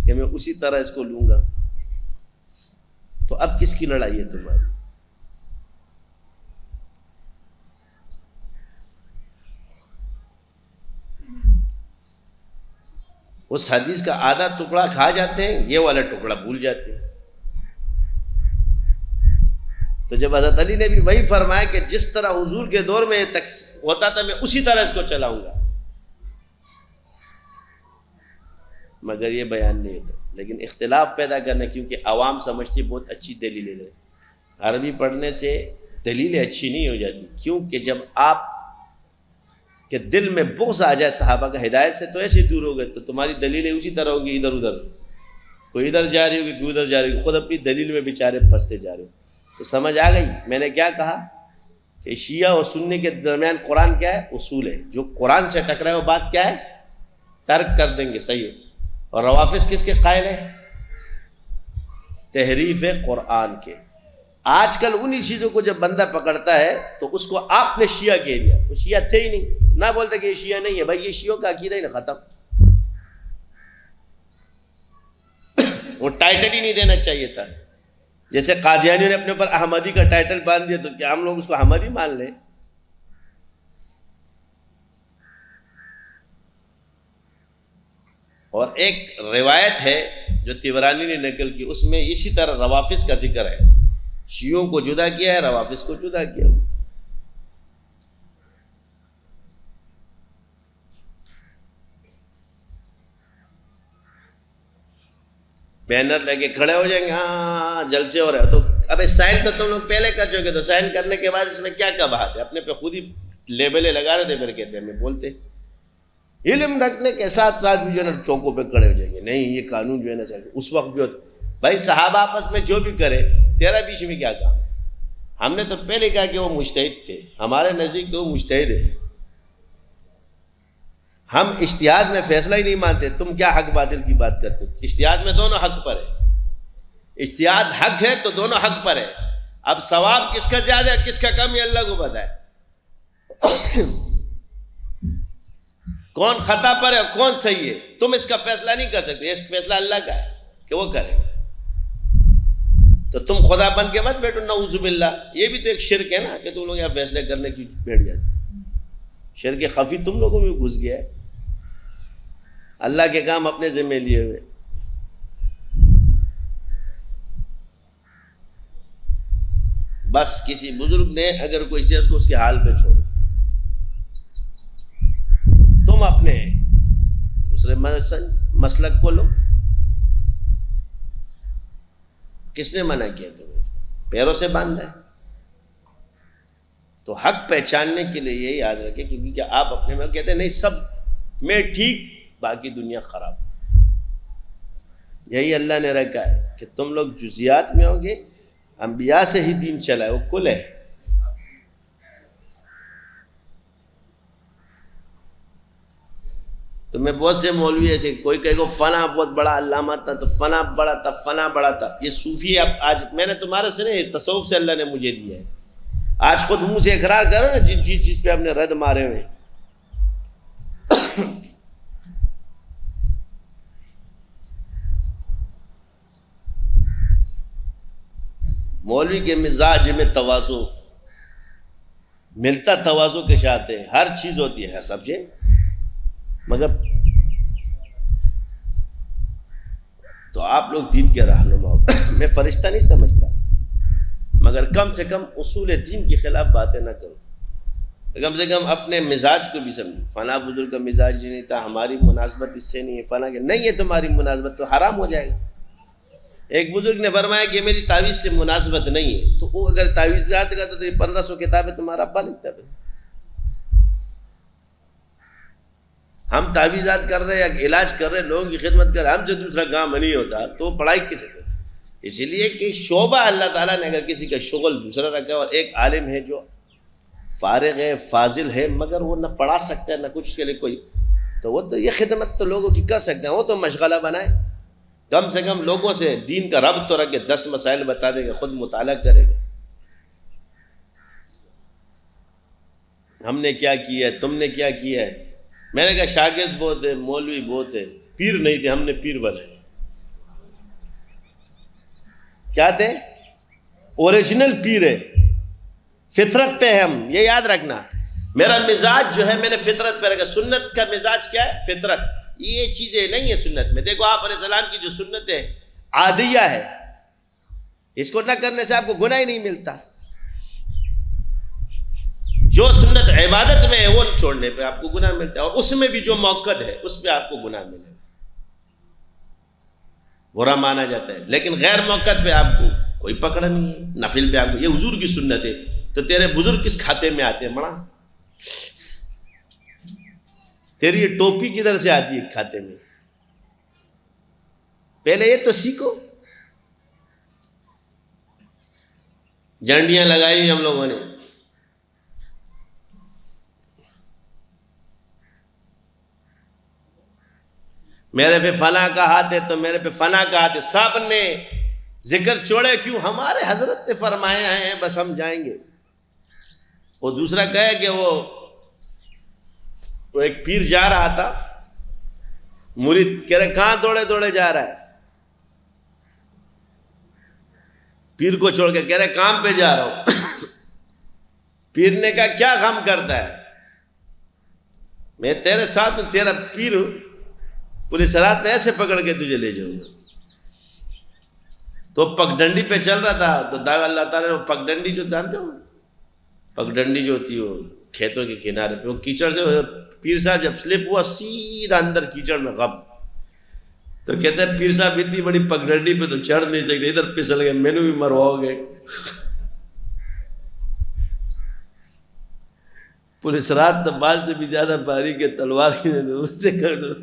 کہ میں اسی طرح اس کو لوں گا. تو اب کس کی لڑائی ہے تمہاری؟ اس حدیث کا آدھا ٹکڑا کھا جاتے ہیں، یہ والا ٹکڑا بھول جاتے ہیں. تو جب حضرت علی نے بھی وہی فرمایا کہ جس طرح حضور کے دور میں ہوتا تھا میں اسی طرح اس کو چلاؤں گا، مگر یہ بیان نہیں ہوتا. لیکن اختلاف پیدا کرنا، کیونکہ عوام سمجھتی بہت اچھی دلیلیں دیں. عربی پڑھنے سے دلیلیں اچھی نہیں ہو جاتی، کیونکہ جب آپ کہ دل میں بغض آ جائے صحابہ کا ہدایت سے تو ایسے دور ہو گئے، تو تمہاری دلیلیں اسی طرح ہوگی، ادھر ادھر، کوئی ادھر جا رہی ہوگی کوئی ادھر جا رہی ہوگی، خود اپنی دلیل میں بیچارے پھنستے جا رہے ہو. تو سمجھ آ گئی میں نے کیا کہا کہ شیعہ اور سنی کے درمیان قرآن کیا ہے؟ اصول ہے. جو قرآن سے ٹکرائے وہ بات کیا ہے؟ ترک کر دیں گے، صحیح ہے. اور روافظ کس کے قائل ہیں؟ تحریف قرآن کے. آج کل انہی چیزوں کو جب بندہ پکڑتا ہے تو اس کو آپ نے شیعہ کہہ دیا، وہ شیعہ تھے ہی نہیں، نہ بولتے کہ یہ شیعہ نہیں ہے. بھائی یہ شیعوں کا عقیدہ ہی نہ ختم، وہ ٹائٹل ہی نہیں دینا چاہیے تھا. جیسے قادیانیوں نے اپنے اوپر احمدی کا ٹائٹل باندھ دیا، تو کیا ہم لوگ اس کو احمدی مان لیں؟ اور ایک روایت ہے جو طبرانی نے نقل کی، اس میں اسی طرح روافظ کا ذکر ہے. شیعوں کو جدا کیا ہے، روافظ کو جدا کیا. بینر لے کے کھڑے ہو جائیں گے، ہاں جلسے ہو رہے. تو اب سائن تو تم لوگ پہلے کر چکے، تو سائن کرنے کے بعد اس میں کیا کیا بات ہے؟ اپنے پہ خود ہی لیبلیں لگا رہے تھے، پھر کہتے ہیں ہمیں بولتے. علم رکھنے کے ساتھ ساتھ بھی جو ہے نا چوکوں پہ کھڑے ہو جائیں گے، نہیں یہ قانون جو ہے نا اس وقت بھی ہوتا. بھائی صحابہ آپس میں جو بھی کرے، تیرا بیچ میں کیا کام؟ ہم نے تو پہلے کہا کہ وہ مجتہد تھے، ہمارے نزدیک تو وہ مجتہد ہے. ہم اجتہاد میں فیصلہ ہی نہیں مانتے، تم کیا حق باطل کی بات کرتے ہو؟ اجتہاد میں دونوں حق پر ہے، اجتہاد حق ہے تو دونوں حق پر ہے. اب ثواب کس کا زیادہ ہے کس کا کم ہے اللہ کو پتہ ہے. کون خطا پر ہے کون صحیح ہے تم اس کا فیصلہ نہیں کر سکتے، اس کا فیصلہ اللہ کا ہے کہ وہ کرے. تو تم خدا بن کے مت بیٹھو نعوذ باللہ. یہ بھی تو ایک شرک ہے نا کہ تم لوگ یہاں فیصلے کرنے کی بیٹھ جاتے. شرک خفی تم لوگوں میں گھس گیا ہے، اللہ کے کام اپنے ذمہ لیے ہوئے. بس کسی بزرگ نے اگر کوئی چیز کو اس کے حال پہ چھوڑو، تم اپنے دوسرے مسلک کو لو. کس نے منع کیا تمہیں؟ پیروں سے باندھا ہے. تو حق پہچاننے کے لیے یہ یاد رکھیں کیونکہ آپ اپنے میں کہتے ہیں نہیں سب میں ٹھیک باقی دنیا خراب. یہی اللہ نے رکھا ہے کہ تم لوگ جزیات میں ہوگے، انبیاء سے ہی دین چلا ہے، وہ کل ہے. تو میں بہت سے مولوی ایسے کوئی کہے گا فنا بہت بڑا علامہ تھا تو فنا بڑا تھا فنا بڑا تھا. یہ صوفی اب آج میں نے تمہارے سے نہیں، تصوف سے اللہ نے مجھے دیا ہے. آج خود منہ سے اقرار کرو نا جس پہ ہم نے رد مارے ہوئے. مولوی کے مزاج میں تواضع ملتا، تواضع کے ساتھ ہے، ہر چیز ہوتی ہے سب سے، مگر تو آپ لوگ دین کے رہنما ہو. میں فرشتہ نہیں سمجھتا، مگر کم سے کم اصول دین کے خلاف باتیں نہ کرو. کم سے کم اپنے مزاج کو بھی سمجھو. فلاں بزرگ کا مزاج نہیں تھا، ہماری مناسبت اس سے نہیں ہے، فلاں کے نہیں ہے تمہاری مناسبت تو حرام ہو جائے گا. ایک بزرگ نے فرمایا کہ میری تعویذ سے مناسبت نہیں ہے، تو وہ اگر تعویذات کا تو یہ 1500 کتابیں تمہارا ابا لکھتا ہے. ہم تعویذات کر رہے ہیں، علاج کر رہے ہیں، لوگوں کی خدمت کر رہے ہیں، ہم سے دوسرا کام نہیں ہوتا تو پڑھائی کسے کرے؟ اسی لیے کہ شعبہ اللہ تعالیٰ نے اگر کسی کا شغل دوسرا رکھا اور ایک عالم ہے جو فارغ ہے فاضل ہے مگر وہ نہ پڑھا سکتا ہے نہ کچھ اس کے لیے کوئی، تو وہ تو یہ خدمت تو لوگوں کی کر سکتے ہیں. وہ تو مشغلہ بنائے، کم سے کم لوگوں سے دین کا ربط تو رکھے، 10 مسائل بتا دے گا، خود مطالعہ کرے گا. ہم نے کیا کیا ہے، تم نے کیا کیا ہے. میں نے کہا شاگرد بہت ہے، مولوی بہت ہے، پیر نہیں تھے، ہم نے پیر بنائے. کیا تھے؟ اوریجنل پیر ہے، فطرت پہ ہے ہم. یہ یاد رکھنا، میرا مزاج جو ہے میں نے فطرت پہ رکھا. سنت کا مزاج کیا ہے؟ فطرت. یہ چیزیں نہیں ہے سنت میں. دیکھو آپ علیہ السلام کی جو سنت ہے عادیہ ہے، اس کو نہ کرنے سے آپ کو گناہ ہی نہیں ملتا. جو سنت عبادت میں ہے وہ چھوڑنے پہ آپ کو گناہ ملتا ہے، اور اس میں بھی جو موقد ہے اس پہ آپ کو گناہ ملے گا، برا مانا جاتا ہے. لیکن غیر موقد پہ آپ کو کوئی پکڑ نہیں ہے. نفل پہ آپ کو، یہ حضور کی سنت ہے. تو تیرے بزرگ کس کھاتے میں آتے ہیں؟ بڑا تیری یہ ٹوپی کدھر سے آتی ہے کھاتے میں؟ پہلے یہ تو سیکھو. جھنڈیاں لگائی ہم لوگوں نے، میرے پہ فنا کا ہاتھ ہے تو میرے پہ فنا کا ہاتھ ہے. سب نے ذکر چھوڑے کیوں؟ ہمارے حضرت نے فرمایا ہے بس ہم جائیں گے. وہ دوسرا کہے کہ وہ ایک پیر جا رہا تھا، مرید کہہ رہے کہاں دوڑے دوڑے جا رہا ہے؟ پیر کو چھوڑ کے کہہ رہے کام پہ جا رہا ہوں. پیر نے کہا کیا کام کرتا ہے؟ میں تیرے ساتھ ہوں، تیرا پیر ہوں، پولیس رات میں ایسے پکڑ کے تجھے لے جاؤں گا. تو پگ ڈنڈی پہ چل رہا تھا تو دعوی اللہ تعالیٰ نے وہ پگ ڈنڈی جو جانتے ہو، پگ ڈنڈی جو ہوتی ہے وہ کھیتوں کے کنارے پہ، وہ کیچڑ سے پیر صاحب جب سلپ ہوا سیدھا اندر کیچڑ میں غب. تو کہتے ہیں پیر صاحب اتنی بڑی پگ ڈنڈی پہ تو چڑھ نہیں سکتے، ادھر پھسل گئے، میں نے بھی مرواؤ گے. پولیس رات تو بال سے بھی زیادہ باریک ہے، تلوار کی اس سے کر دو.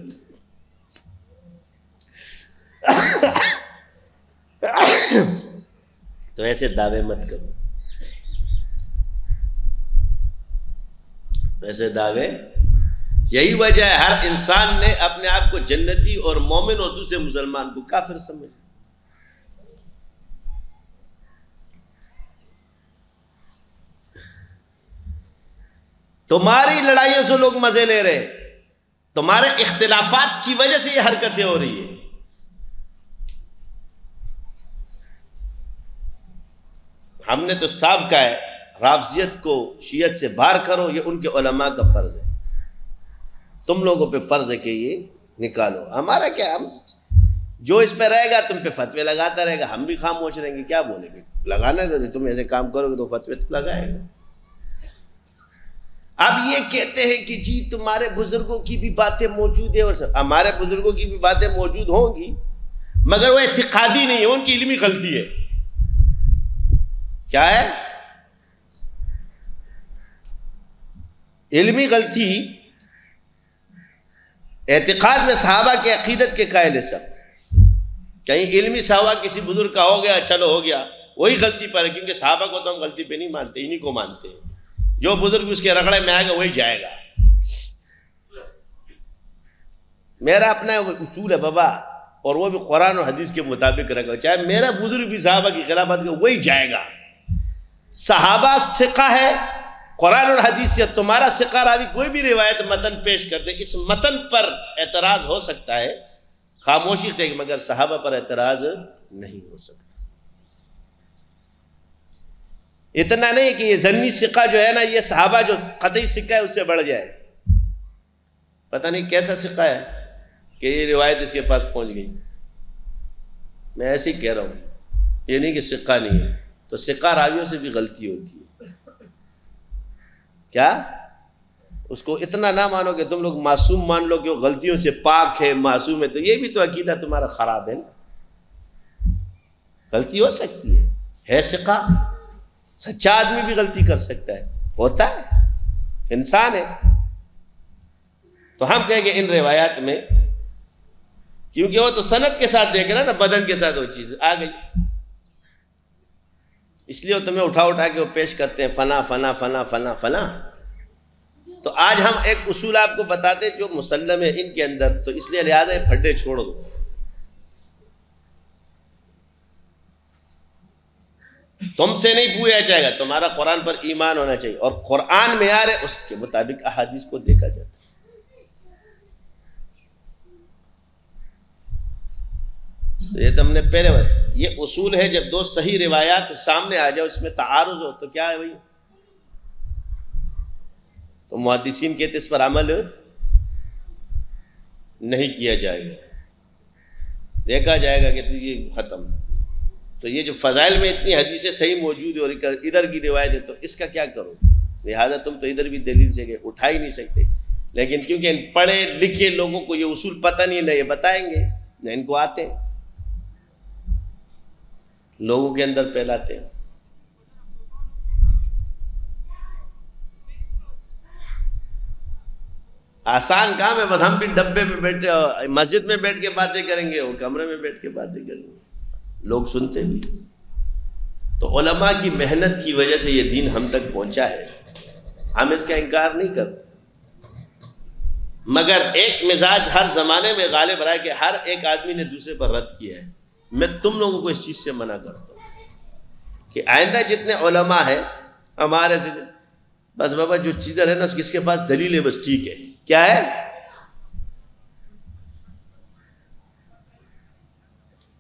تو ایسے دعوے مت کرو، ایسے دعوے یہی وجہ ہے ہر انسان نے اپنے آپ کو جنتی اور مومن اور دوسرے مسلمان کو کافر سمجھا۔ تمہاری لڑائیوں سے لوگ مزے لے رہے، تمہارے اختلافات کی وجہ سے یہ حرکتیں ہو رہی ہیں۔ ہم نے تو صاحب کہا ہے رافضیت کو شیعت سے باہر کرو، یہ ان کے علماء کا فرض ہے، تم لوگوں پہ فرض ہے کہ یہ نکالو۔ ہمارا کیا، ہم جو اس پہ رہے گا تم پہ فتوے لگاتا رہے گا، ہم بھی خاموش رہیں گے، کیا بولیں گے؟ لگانا ہے، تم ایسے کام کرو گے تو فتوے لگائے گا۔ اب یہ کہتے ہیں کہ جی تمہارے بزرگوں کی بھی باتیں موجود ہیں، اور ہمارے بزرگوں کی بھی باتیں موجود ہوں گی، مگر وہ اعتقادی نہیں ہے، ان کی علمی غلطی ہے۔ کیا ہے؟ علمی غلطی۔ اعتقاد میں صحابہ کے عقیدت کے قائل ہے سب، کہیں علمی صحابہ کسی بزرگ کا ہو گیا، چلو ہو گیا، وہی غلطی پر ہے، کیونکہ صحابہ کو تو ہم غلطی پہ نہیں مانتے، انہی کو مانتے ہیں۔ جو بزرگ اس کے رگڑے میں آئے گا وہی جائے گا۔ میرا اپنا اصول ہے بابا، اور وہ بھی قرآن اور حدیث کے مطابق رکھو، چاہے میرا بزرگ بھی صحابہ کی خلافت کرے وہی جائے گا۔ صحابہ ثقہ ہے قرآن اور حدیث سے، تمہارا ثقہ راوی کوئی بھی روایت متن پیش کر دے، اس متن پر اعتراض ہو سکتا ہے، خاموشی سے، مگر صحابہ پر اعتراض نہیں ہو سکتا۔ اتنا نہیں کہ یہ ظنی ثقہ جو ہے نا، یہ صحابہ جو قطعی ثقہ ہے اس سے بڑھ جائے۔ پتہ نہیں کیسا ثقہ ہے کہ یہ روایت اس کے پاس پہنچ گئی۔ میں ایسے ہی کہہ رہا ہوں، یہ نہیں کہ ثقہ نہیں ہے، تو ثقہ راویوں سے بھی غلطی ہوتی ہے۔ کیا اس کو اتنا نہ مانو کہ تم لوگ معصوم مان لو کہ وہ غلطیوں سے پاک ہے، معصوم ہے، تو یہ بھی تو عقیدہ تمہارا خراب ہے نا۔ غلطی ہو سکتی ہے ثقہ، سچا آدمی بھی غلطی کر سکتا ہے، ہوتا ہے، انسان ہے۔ تو ہم کہیں گے ان روایات میں، کیونکہ وہ تو سند کے ساتھ دیکھ رہا نا، بدن کے ساتھ وہ چیز آ گئی، اس لیے وہ تمہیں اٹھا کے وہ پیش کرتے ہیں فنا فنا فنا فنا فنا۔ تو آج ہم ایک اصول آپ کو بتاتے جو مسلم ہے ان کے اندر، تو اس لیے لہٰذا یہ پھڈے چھوڑ دو۔ تم سے نہیں پوچھا جائے گا، تمہارا قرآن پر ایمان ہونا چاہیے، اور قرآن معیار ہے، اس کے مطابق احادیث کو دیکھا جاتا ہے۔ تو یہ تو ہم نے پہلے یہ اصول ہے، جب دو صحیح روایات سامنے آ جائے اس میں تعارض ہو تو کیا ہے بھائی؟ تو محدثین کہتے اس پر عمل نہیں کیا جائے گا، دیکھا جائے گا کہ یہ ختم۔ تو یہ جو فضائل میں اتنی حدیثیں صحیح موجود ہے اور ادھر کی روایت ہے، تو اس کا کیا کرو؟ لہٰذا تم تو ادھر بھی دلیل سے اٹھا ہی نہیں سکتے، لیکن کیونکہ ان پڑھے لکھے لوگوں کو یہ اصول پتہ نہیں، نہ یہ بتائیں گے، نہ ان کو آتے ہیں، لوگوں کے اندر پھیلاتے ہیں۔ آسان کام ہے، بس ہم بھی ڈبے میں بیٹھے مسجد میں بیٹھ کے باتیں کریں گے، وہ کمرے میں بیٹھ کے باتیں کریں گے، لوگ سنتے بھی۔ تو علماء کی محنت کی وجہ سے یہ دین ہم تک پہنچا ہے، ہم اس کا انکار نہیں کرتے، مگر ایک مزاج ہر زمانے میں غالب رہا ہے کہ ہر ایک آدمی نے دوسرے پر رد کیا ہے۔ میں تم لوگوں کو اس چیز سے منع کرتا ہوں کہ آئندہ جتنے علماء ہیں ہمارے سے، بس بابا جو چیزیں ہے نا کس کے پاس دلیل ہے، بس ٹھیک ہے، کیا ہے؟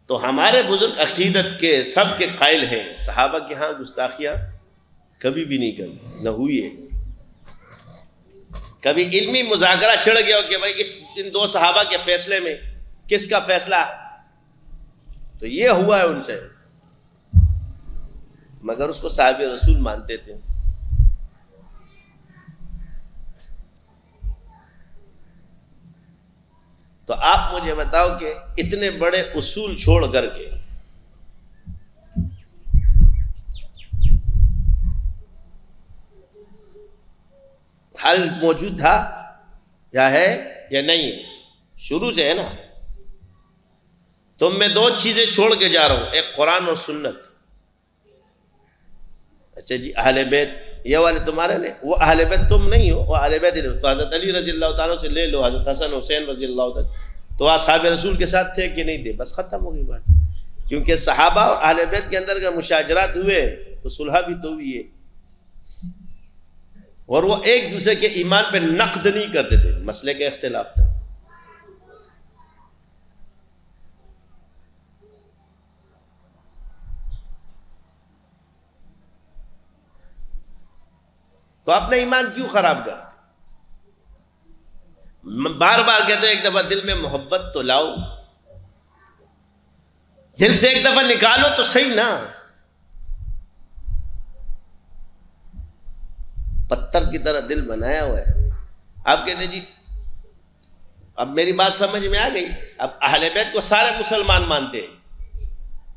تو ہمارے بزرگ عقیدت کے سب کے قائل ہیں، صحابہ کے ہاں گستاخیاں کبھی بھی نہیں کرتے، نہ ہوئی ہے۔ کبھی علمی مذاکرہ چڑھ گیا ہو کہ بھائی ان دو صحابہ کے فیصلے میں کس کا فیصلہ، تو یہ ہوا ہے ان سے، مگر اس کو صحابہ رسول مانتے تھے۔ تو آپ مجھے بتاؤ کہ اتنے بڑے اصول چھوڑ کر کے حل موجود تھا یا ہے یا نہیں ہے؟ شروع سے ہے نا۔ تم میں دو چیزیں چھوڑ کے جا رہا ہوں، ایک قرآن اور سنت۔ اچھا جی، اہل بیت یہ والے تمہارے نے، وہ اہل بیت تم نہیں ہو، وہ اہل بیت ہی تو حضرت علی رضی اللہ تعالیٰ سے لے لو، حضرت حسن حسین رضی اللہ تعالیٰ تو اصحاب رسول کے ساتھ تھے کہ نہیں تھے، بس ختم ہو گئی بات. کیونکہ صحابہ اور اہل بیت کے اندر اگر مشاجرات ہوئے تو صلح بھی تو ہوئی ہے، اور وہ ایک دوسرے کے ایمان پہ نقد نہیں کرتے تھے، مسئلے کا اختلاف تھا. تو اپنا ایمان کیوں خراب کر؟ بار بار کہتے ہیں ایک دفعہ دل میں محبت تو لاؤ، دل سے ایک دفعہ نکالو تو صحیح نا. پتھر کی طرح دل بنایا ہوا ہے. آپ کہتے جی اب میری بات سمجھ میں آ گئی، اب اہل بیت کو سارے مسلمان مانتے ہیں،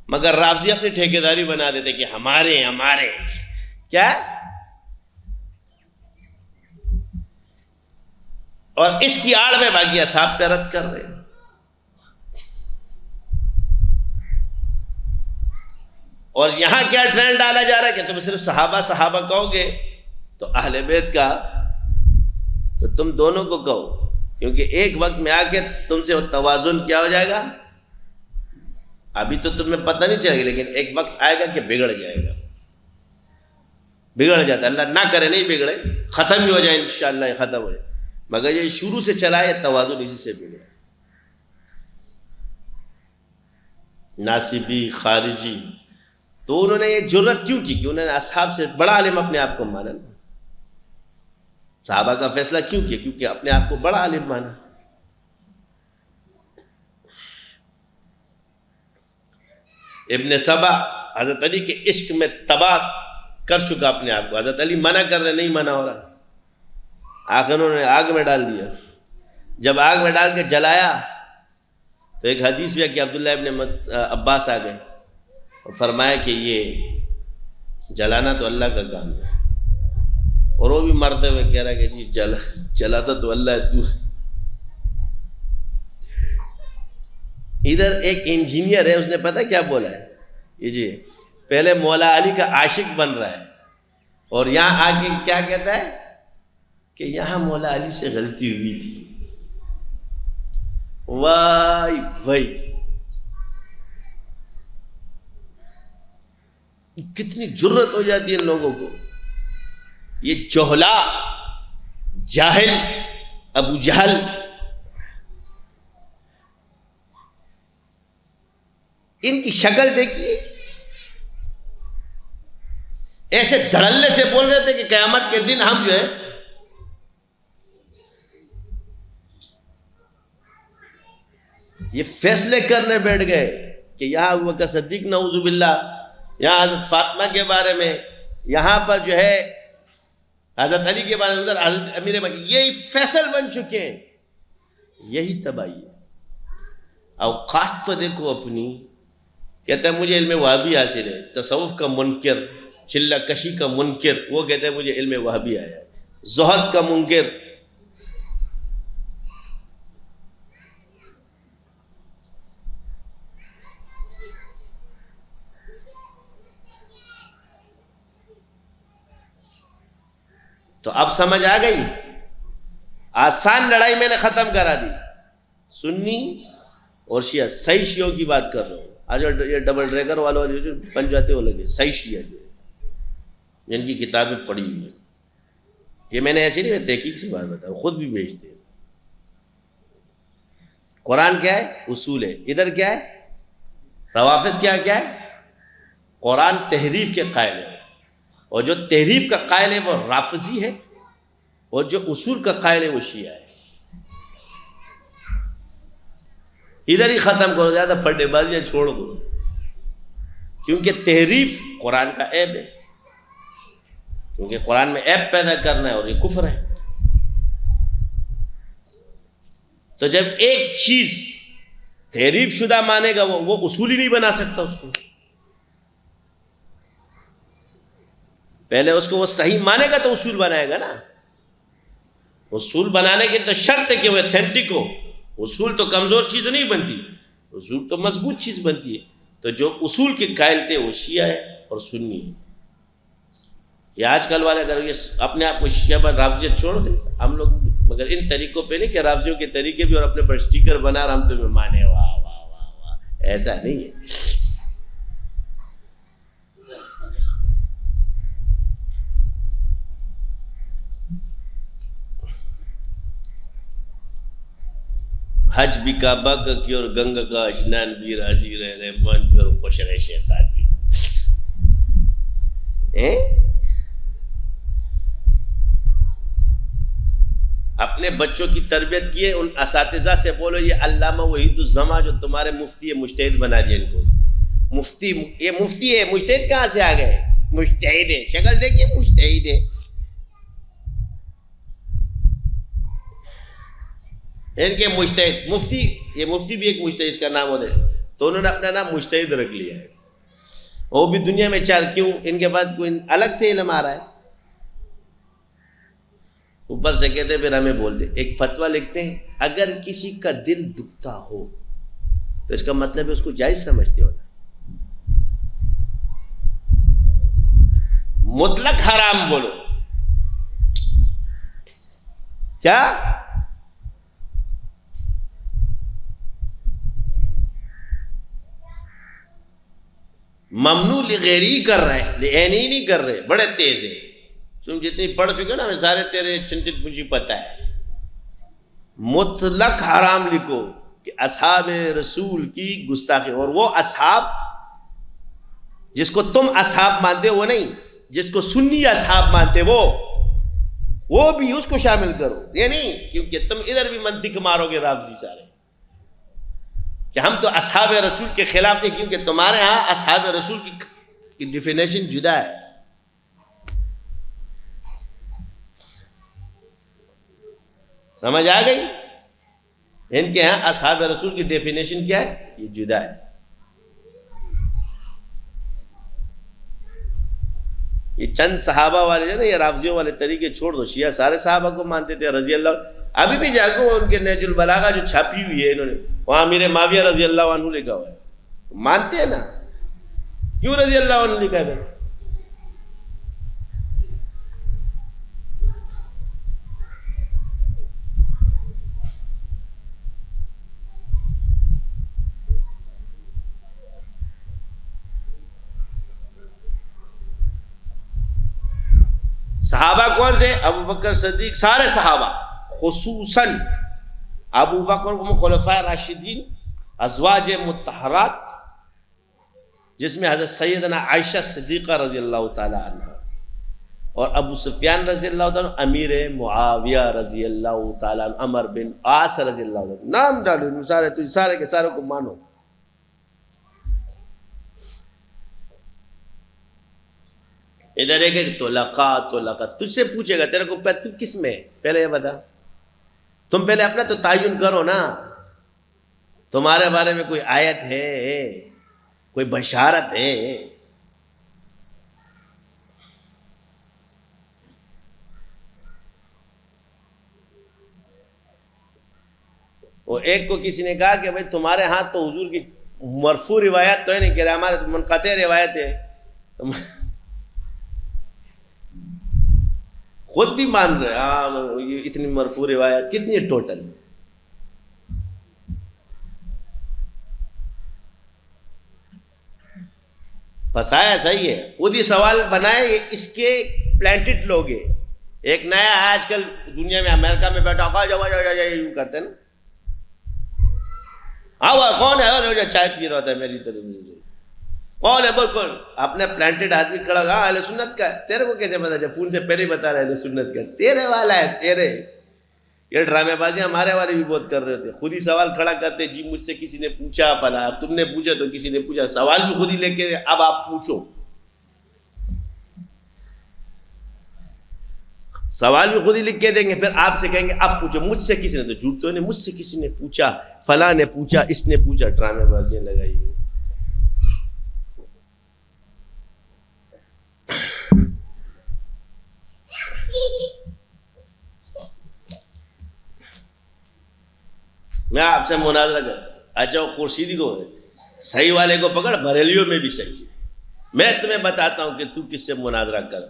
مگر رافضی اپنی ٹھیکیداری بنا دیتے کہ ہمارے کیا، اور اس کی آڑ میں باقی اصحاب پہ رد کر رہے ہیں. اور یہاں کیا ٹرینڈ ڈالا جا رہا ہے کہ تم صرف صحابہ کہو گے تو اہل بیت کا تو تم دونوں کو کہو، کیونکہ ایک وقت میں آ کے تم سے وہ توازن کیا ہو جائے گا. ابھی تو تمہیں پتہ نہیں چلے گا، لیکن ایک وقت آئے گا کہ بگڑ جائے گا. بگڑ جاتا ہے، اللہ نہ کرے نہیں بگڑے، ختم ہی ہو جائے انشاءاللہ، یہ ختم ہو جائے، مگر یہ شروع سے چلا ہے توازن اسی سے بگڑا. ناصبی خارجی تو انہوں نے یہ جرت کیوں کی کہ انہوں نے اصحاب سے بڑا عالم اپنے آپ کو مانا، صحابہ کا فیصلہ کیوں کیا؟ کیونکہ اپنے آپ کو بڑا عالم مانا. ابن سبا حضرت علی کے عشق میں تباہ کر چکا اپنے آپ کو. حضرت علی منع کر رہے، نہیں منع ہو رہا، آخر انہوں نے آگ میں ڈال دیا. جب آگ میں ڈال کے جلایا تو ایک حدیث میں کہ عبداللہ ابن عباس آ گئے اور فرمایا کہ یہ جلانا تو اللہ کا کام ہے، اور وہ بھی مرتے ہوئے کہہ رہا کہ جی جلاتا تو اللہ ہے. تو ادھر ایک انجینئر ہے، اس نے پتہ کیا بولا ہے، یہ جی پہلے مولا علی کا عاشق بن رہا ہے، اور یہاں آ کے کیا کہتا ہے کہ یہاں مولا علی سے غلطی ہوئی تھی. وائی وائی، کتنی جرت ہو جاتی ہے ان لوگوں کو. یہ جوہلا جاہل ابو جہل، ان کی شکل دیکھیے، ایسے دھڑلے سے بول رہے تھے کہ قیامت کے دن ہم جو ہے یہ فیصلے کرنے بیٹھ گئے کہ یہاں ابو بکر صدیق نعوذ باللہ، یہاں حضرت فاطمہ کے بارے میں، یہاں پر جو ہے حضرت علی کے بارے میں، ادھر حضرت امیر مکہ، یہی فیصل بن چکے ہیں. یہی تباہی ہے. اوقات تو دیکھو اپنی، کہتا ہے مجھے علم وہابی حاصل ہے. تصوف کا منکر، چلہ کشی کا منکر، وہ کہتے ہیں مجھے علم وہابی آیا ہے. زہد کا منکر، تو اب سمجھ آ گئی. آسان لڑائی میں نے ختم کرا دی. سنی اور شیعہ، صحیح شیعوں کی بات کر رہا ہوں. آج یہ ڈبل ٹریکر والوں جو بن جاتے ہو لگے، صحیح شیعہ جو ہے جن کی کتابیں پڑھی ہوئی ہیں. یہ میں نے ایسی نہیں، میں تحقیق سے بات بتا رہا ہوں، خود بھی بھیجتے ہیں. قرآن کیا ہے؟ اصول ہے. ادھر کیا ہے؟ روافظ کیا ہے؟ قرآن تحریف کے قائل ہے، اور جو تحریف کا قائل ہے وہ رافضی ہے، اور جو اصول کا قائل ہے وہ شیعہ ہے. ادھر ہی ختم کرو، زیادہ پھٹے بازیاں چھوڑ دو، کیونکہ تحریف قرآن کا عیب ہے. کیونکہ قرآن میں عیب پیدا کرنا ہے اور یہ کفر ہے. تو جب ایک چیز تحریف شدہ مانے گا وہ اصول ہی نہیں بنا سکتا اس کو. پہلے اس کو وہ صحیح مانے گا تو اصول بنائے گا نا. اصول بنانے کی تو شرط ہے کہ وہ ایتھینٹک ہو. اصول تو کمزور چیز نہیں بنتی، اصول تو مضبوط چیز بنتی ہے. تو جو اصول کے قائل تھے وہ شیعہ ہے اور سنی ہے. یہ آج کل والے اگر یہ اپنے آپ کو شیعہ رافضیت چھوڑ دیں ہم لوگ، مگر ان طریقوں پہ نہیں کہ رافضیوں کے طریقے بھی اور اپنے پر اسٹیکر بنا رہا ہم تمہیں مانے، واہ واہ واہ واہ، ایسا نہیں ہے۔ حج بھی کعبہ کا کی اور گنگا کا اشنان بھی، راضی رہے من بھی اور خوش رہے شیطان بھی۔ اپنے بچوں کی تربیت کیے، ان اساتذہ سے بولو یہ علامہ وحید الزماں جو تمہارے مفتی مجتہد بنا دیا ان کو، مفتی، یہ مفتی ہے، مجتہد کہاں سے آ گئے؟ مجتہد ہے، شکل دیکھیے مجتہد ہے۔ ان کے مجتہد، مفتی، یہ مفتی بھی ایک مجتہد، اس کا نام ہوتا ہے، تو انہوں نے اپنا نام مجتہد رکھ لیا ہے۔ وہ بھی دنیا میں چار، کیوں؟ ان کے بعد کوئی الگ سے علم آ رہا ہے، اوپر سے کہتے پھر ہمیں بولتے، ایک فتویٰ لکھتے ہیں اگر کسی کا دل دکھتا ہو تو اس کا مطلب ہے اس کو جائز سمجھتے ہو نا، مطلق حرام بولو کیا؟ ممنوع لغیری کر رہے ہیں، لعینی نہیں کر رہے، بڑے تیز ہیں، تم جتنی پڑھ چکے نا ہمیں سارے تیرے چنچت مجھے پتہ ہے۔ مطلق حرام لکھو کہ اصحاب رسول کی گستاخی، اور وہ اصحاب جس کو تم اصحاب مانتے وہ نہیں، جس کو سنی اصحاب مانتے وہ بھی اس کو شامل کرو، یہ نہیں کیونکہ تم ادھر بھی منطق مارو گے رافضی سارے کہ ہم تو اصحاب رسول کے خلاف نہیں، کیونکہ تمہارے ہاں اصحاب رسول کی ڈیفینیشن جدا ہے۔ سمجھ آ گئی؟ ان کے ہاں اصحاب رسول کی ڈیفینیشن کیا ہے؟ یہ جدا ہے۔ یہ چند صحابہ والے جو نا یہ رافضیوں والے طریقے چھوڑ دو، شیعہ سارے صحابہ کو مانتے تھے رضی اللہ، ابھی بھی جاگو ان کے نہج البلاغہ جو چھاپی ہوئی ہے انہوں نے، وہاں امیر معاویہ رضی اللہ عنہ لکھا ہوا ہے، مانتے ہیں نا، کیوں رضی اللہ عنہ لکھا ہے؟ صحابہ کون سے؟ ابو بکر صدیق، سارے صحابہ، خصوصاً ابو بکر خلفاء راشدین، ازواج مطہرات جس میں حضرت سیدنا عائشہ صدیقہ رضی اللہ تعالی عنہ اور ابو سفیان رضی اللہ تعالی عنہ، امیر معاویہ رضی اللہ تعالی عنہ، عمر بن عاص رضی اللہ تعالی عنہ، نام ڈالو سارے، تو سارے کے سارے کو مانو۔ ادھر ایک ایک طلقاء تجھ سے پوچھے گا تیرے کو تو کس میں ہے؟ پہلے یہ بتا، تم پہلے اپنا تو تعین کرو نا، تمہارے بارے میں کوئی آیت ہے، کوئی بشارت ہے؟ وہ ایک کو کسی نے کہا کہ بھائی تمہارے ہاں تو حضور کی مرفوع روایت تو ہے نہیں، کہہ رہے ہمارے تو منقطع روایت ہے، خود بھی مان رہے ہاں یہ اتنی مرفوع روایت کتنی ہے ٹوٹل؟ پھنسایا صحیح ہے، خود ہی سوال بنائے، یہ اس کے پلانٹڈ لوگ ہیں۔ ایک نیا آج کل دنیا میں امریکہ میں بیٹھا یوں کرتے ہیں نا، ہاں وہ کون ہے؟ چائے پی رہا تھا میری طرف، کون ہے؟ بالکل اپنے پلانٹڈ آدمی کھڑا ہوا، اہل سنت کا ہے، تیرے کو کیسے پتا؟ جب فون سے پہلے ہی بتا رہے اہل سنت کا، تیرے والا ہے تیرے۔ یہ ڈرامے بازی ہمارے والے بھی بہت کر رہے تھے، خود ہی سوال کھڑا کرتے، جی مجھ سے کسی نے پوچھا پلا، اب تم نے پوچھا تو کسی نے پوچھا، سوال بھی خود ہی لے کے اب آپ پوچھو، سوال بھی خود ہی لکھ کے دیں گے، پھر آپ سے کہیں گے اب پوچھو، مجھ سے کسی نے، تو جھوٹ تو نہیں، مجھ سے کسی نے پوچھا، فلاں نے پوچھا، اس نے پوچھا، ڈرامے بازیاں لگائی ہوئی۔ میں آپ سے مناظرہ کر، اچھا وہ خورشیدی کو صحیح والے کو پکڑ، بریلیوں میں بھی صحیح ہے، میں تمہیں بتاتا ہوں کہ تو کس سے مناظرہ کر،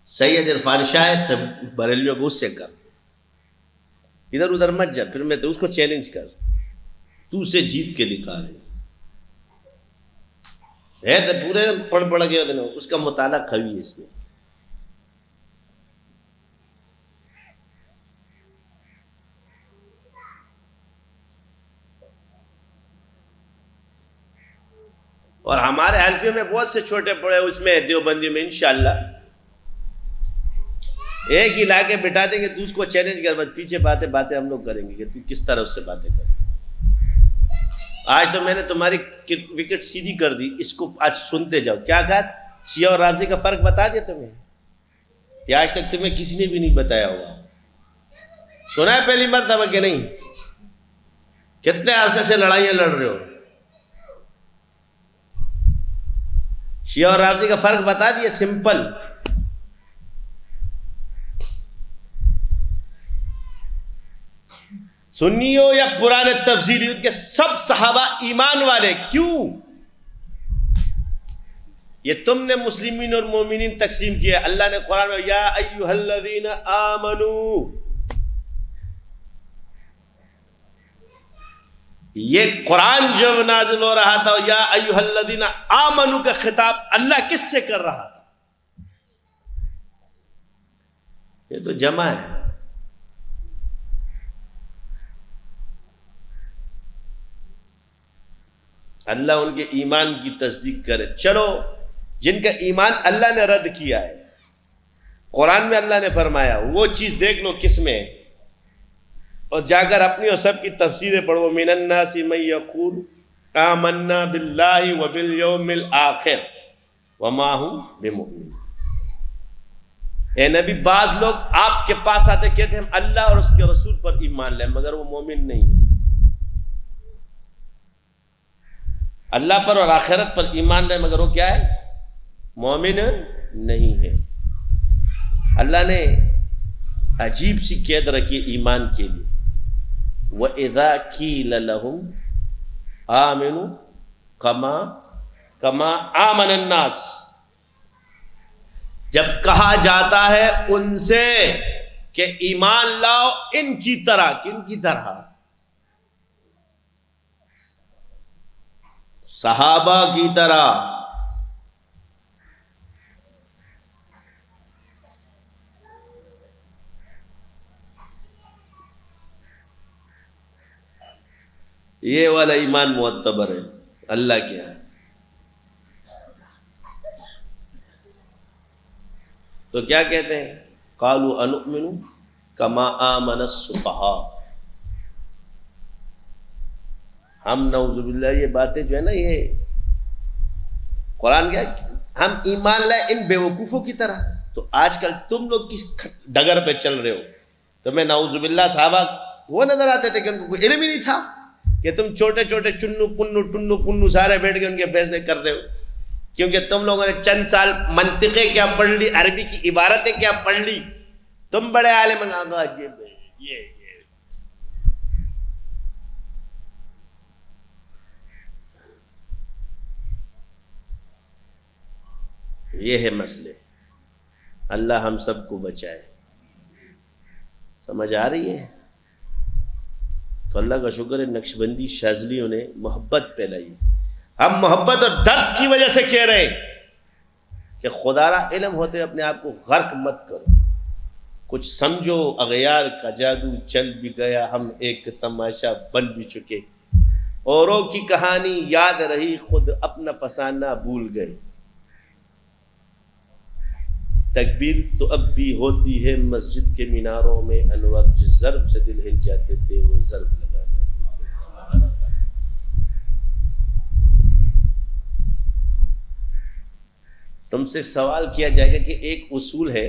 سید عرفان شاہ بریلیوں کو اس سے کر، ادھر ادھر مت جا، پھر میں تو اس کو چیلنج کر، تو اسے جیت کے دکھا دے، ہے تو پورے پڑھ کے اس کا مطالعہ کھوی ہے اس میں۔ اور ہمارے حلفیوں میں بہت سے چھوٹے پڑے اس میں دیوبندی میں انشاءاللہ ایک ہی لا کے بٹھا دیں گے، تو اس کو چیلنج کر، بس پیچھے باتیں ہم لوگ کریں گے کہ تو کس طرح اس سے باتیں کرتے۔ آج تو میں نے تمہاری وکٹ سیدھی کر دی، اس کو آج سنتے جاؤ۔ کیا کہا؟ شیعہ اور رافضی کا فرق بتا دیا تمہیں، یہ آج تک تمہیں کسی نے بھی نہیں بتایا ہوگا۔ سنا ہے پہلی مرتبہ کہ نہیں؟ کتنے عرصے سے لڑائیاں لڑ رہے ہو؟ شیعہ اور رافضی کا فرق بتا دیا، سمپل۔ سنی ہو یا پرانے تفسیری، ان کے سب صحابہ ایمان والے۔ کیوں؟ یہ تم نے مسلمین اور مومنین تقسیم کیا۔ اللہ نے قرآن میں یا ایھا الذین آمنو، یہ قرآن جب نازل ہو رہا تھا یا ایھا الذین آمنو کا خطاب اللہ کس سے کر رہا تھا؟ یہ تو جمع ہے۔ اللہ ان کے ایمان کی تصدیق کرے۔ چلو جن کا ایمان اللہ نے رد کیا ہے، قرآن میں اللہ نے فرمایا، وہ چیز دیکھ لو کس میں ہے، اور جا کر اپنی اور سب کی تفسیریں پڑھو۔ من الناس من یقول آمنا باللہ وبالیوم الآخر وما هم بمؤمنین۔ اے نبی، بعض لوگ آپ کے پاس آتے کہتے ہیں ہم اللہ اور اس کے رسول پر ایمان لائیں، مگر وہ مومن نہیں۔ اللہ پر اور آخرت پر ایمان لائے مگر وہ کیا ہے؟ مومن نہیں ہے۔ اللہ نے عجیب سی قید رکھی ایمان کے لیے، وَإِذَا قِيلَ لَهُمْ آمِنُوا كَمَا آمَنَ النَّاسِ، جب کہا جاتا ہے ان سے کہ ایمان لاؤ ان کی طرح، کن کی طرح؟ صحابہ کی طرح۔ یہ والا ایمان معتبر ہے اللہ کے یہاں۔ تو کیا کہتے ہیں؟ قالوا انؤمن کما آمن السفہاء۔ ہم نعوذ باللہ یہ باتیں جو ہے نا، یہ قرآن کیا، ہم ایمان لائے ان بے وقوفوں کی طرح۔ تو آج کل تم لوگ کس ڈگر پہ چل رہے ہو؟ تمہیں نعوذ باللہ صحابہ وہ نظر آتے تھے کہ ان کو کوئی علم ہی نہیں تھا، کہ تم چھوٹے چھوٹے ٹنو پنو سارے بیٹھ کے ان کے فیصلے کر رہے ہو، کیونکہ تم لوگوں نے چند سال منطقیں کیا پڑھ لی، عربی کی عبارتیں کیا پڑھ لی، تم بڑے عالم یہ ہے مسئلے۔ اللہ ہم سب کو بچائے۔ سمجھ آ رہی ہے؟ تو اللہ کا شکر ہے نقشبندی شاذلیوں نے محبت پھیلائی۔ ہم محبت اور درد کی وجہ سے کہہ رہے کہ خدا را علم ہوتے اپنے آپ کو غرق مت کرو، کچھ سمجھو، اغیار کا جادو چل بھی گیا، ہم ایک تماشا بن بھی چکے، اوروں کی کہانی یاد رہی، خود اپنا فسانہ بھول گئے۔ تکبیر تو اب بھی ہوتی ہے مسجد کے میناروں میں، انور جس ضرب سے دل ہل جاتے تھے وہ ضرب لگانا۔ تم سے سوال کیا جائے گا کہ ایک اصول ہے،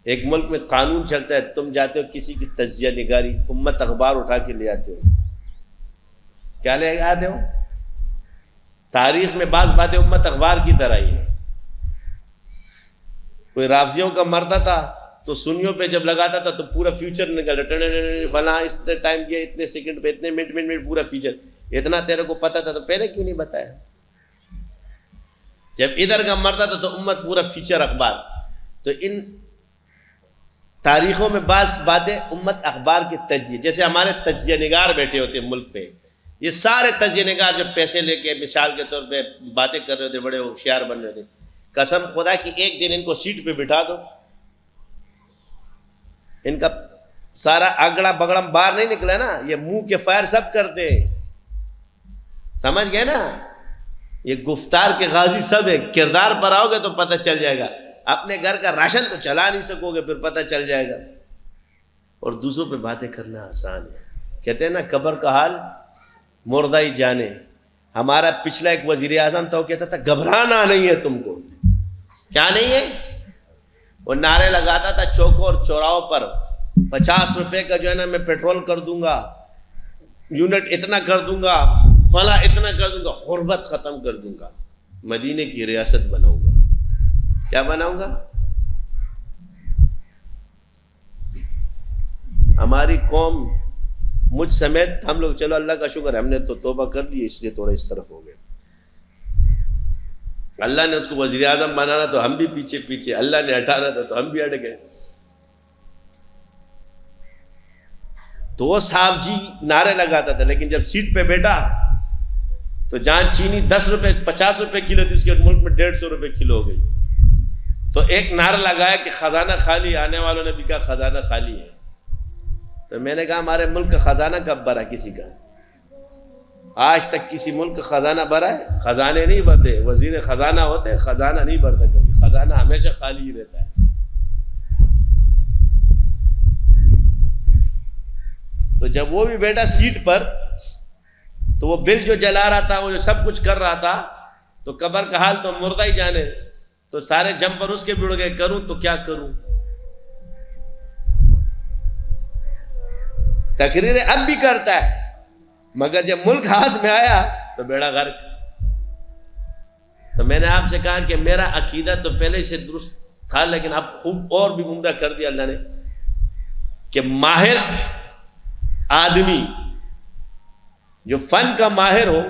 ایک ملک میں قانون چلتا ہے، تم جاتے ہو کسی کی تجزیہ نگاری، امت اخبار اٹھا کے لے آتے ہو، کیا لے آتے ہو؟ تاریخ میں بعض باتیں امت اخبار کی طرح ہی ہے۔ کوئی رافضیوں کا مرتا تھا تو سنیوں پہ جب لگاتا تھا تو پورا فیوچر نکل رہا، فلاں اس ٹائم کیا، اتنے سیکنڈ پہ، اتنے منٹ میں پورا فیوچر۔ اتنا تیرے کو پتا تھا تو پہلے کیوں نہیں بتایا؟ جب ادھر کا مرتا تھا تو امت پورا فیچر اخبار۔ تو ان تاریخوں میں بعض باتیں امت اخبار کے تجزیے، جیسے ہمارے تجزیہ نگار بیٹھے ہوتے ہیں ملک پہ، یہ سارے تجزیہ نگار جب پیسے لے کے مثال کے طور پہ باتیں کر رہے تھے، بڑے ہوشیار بن رہے تھے، قسم خدا کی ایک دن ان کو سیٹ پہ بٹھا دو، ان کا سارا اگڑا بگڑا باہر نہیں نکلا نا، یہ منہ کے فائر سب کرتے ہیں، سمجھ گئے نا، یہ گفتار کے غازی سب ہے، کردار پر آؤ گے تو پتہ چل جائے گا، اپنے گھر کا راشن تو چلا نہیں سکو گے، پھر پتہ چل جائے گا، اور دوسروں پہ باتیں کرنا آسان ہے۔ کہتے ہیں نا قبر کا حال مردہ ہی جانے۔ ہمارا پچھلا ایک وزیر اعظم تھا، وہ کہتا تھا گھبرانا نہیں ہے تم کو، کیا نہیں ہے، وہ نعرے لگاتا تھا چوکوں اور چوراہوں پر، 50 روپے کا جو ہے نا میں پیٹرول کر دوں گا، یونٹ اتنا کر دوں گا، فلاں اتنا کر دوں گا، غربت ختم کر دوں گا، مدینے کی ریاست بناؤں گا۔ کیا بناؤں گا؟ ہماری قوم مجھ سمیت ہم لوگ، چلو اللہ کا شکر ہے ہم نے تو توبہ کر لی، اس لیے تھوڑا اس طرف ہو گئے، اللہ نے اس کو وزیر اعظم بنانا تو ہم بھی پیچھے پیچھے، اللہ نے ہٹانا تھا تو ہم بھی ہٹ گئے۔ تو وہ صاحب جی نعرے لگاتا تھا، لیکن جب سیٹ پہ بیٹھا تو جہاں چینی 10 روپے 50 روپے کلو تھی، اس کے ملک میں 150 روپے کلو ہو گئی۔ تو ایک نعرہ لگایا کہ خزانہ خالی، آنے والوں نے بھی کہا خزانہ خالی ہے۔ تو میں نے کہا ہمارے ملک کا خزانہ کب بھرا کسی کا؟ آج تک کسی ملک کا خزانہ بھرا ہے؟ خزانے نہیں بھرتے، وزیر خزانہ ہوتے، خزانہ نہیں بھرتا کبھی، خزانہ ہمیشہ خالی ہی رہتا ہے۔ تو جب وہ بھی بیٹا سیٹ پر، تو وہ بل جو جلا رہا تھا، وہ جو سب کچھ کر رہا تھا، تو قبر کا حال تو مردہ ہی جانے، تو سارے جم پر اس کے بھی اڑ گئے، کروں تو کیا کروں۔ تقریریں اب بھی کرتا ہے، مگر جب ملک ہاتھ میں آیا تو بیڑا غرق۔ تو میں نے آپ سے کہا کہ میرا عقیدہ تو پہلے سے درست تھا، لیکن اب خوب اور بھی عمدہ کر دیا اللہ نے، کہ ماہر آدمی جو فن کا ماہر ہو،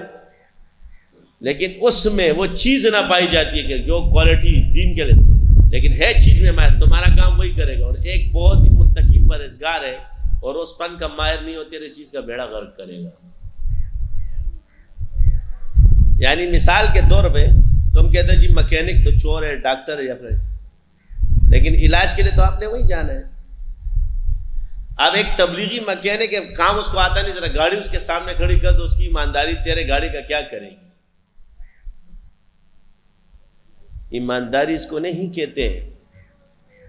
لیکن اس میں وہ چیز نہ پائی جاتی ہے کہ جو کوالٹی دین کے لیے، لیکن ہے چیز میں ماہر، تمہارا کام وہی کرے گا، اور ایک بہت ہی متقی پرہیزگار ہے اور اس فن کا ماہر نہیں ہوتی ہے، چیز کا بیڑا غرق کرے گا۔ یعنی مثال کے طور پہ تم کہتے ہو جی مکینک تو چور ہے، ڈاکٹر ہے یا پھر، لیکن علاج کے لیے تو آپ نے وہی جانا ہے۔ اب ایک تبلیغی مکینک ہے، کام اس کو آتا نہیں، ذرا گاڑی اس کے سامنے کھڑی کر دو، اس کی ایمانداری تیرے گاڑی کا کیا کرے گی؟ ایمانداری اس کو نہیں کہتے ہیں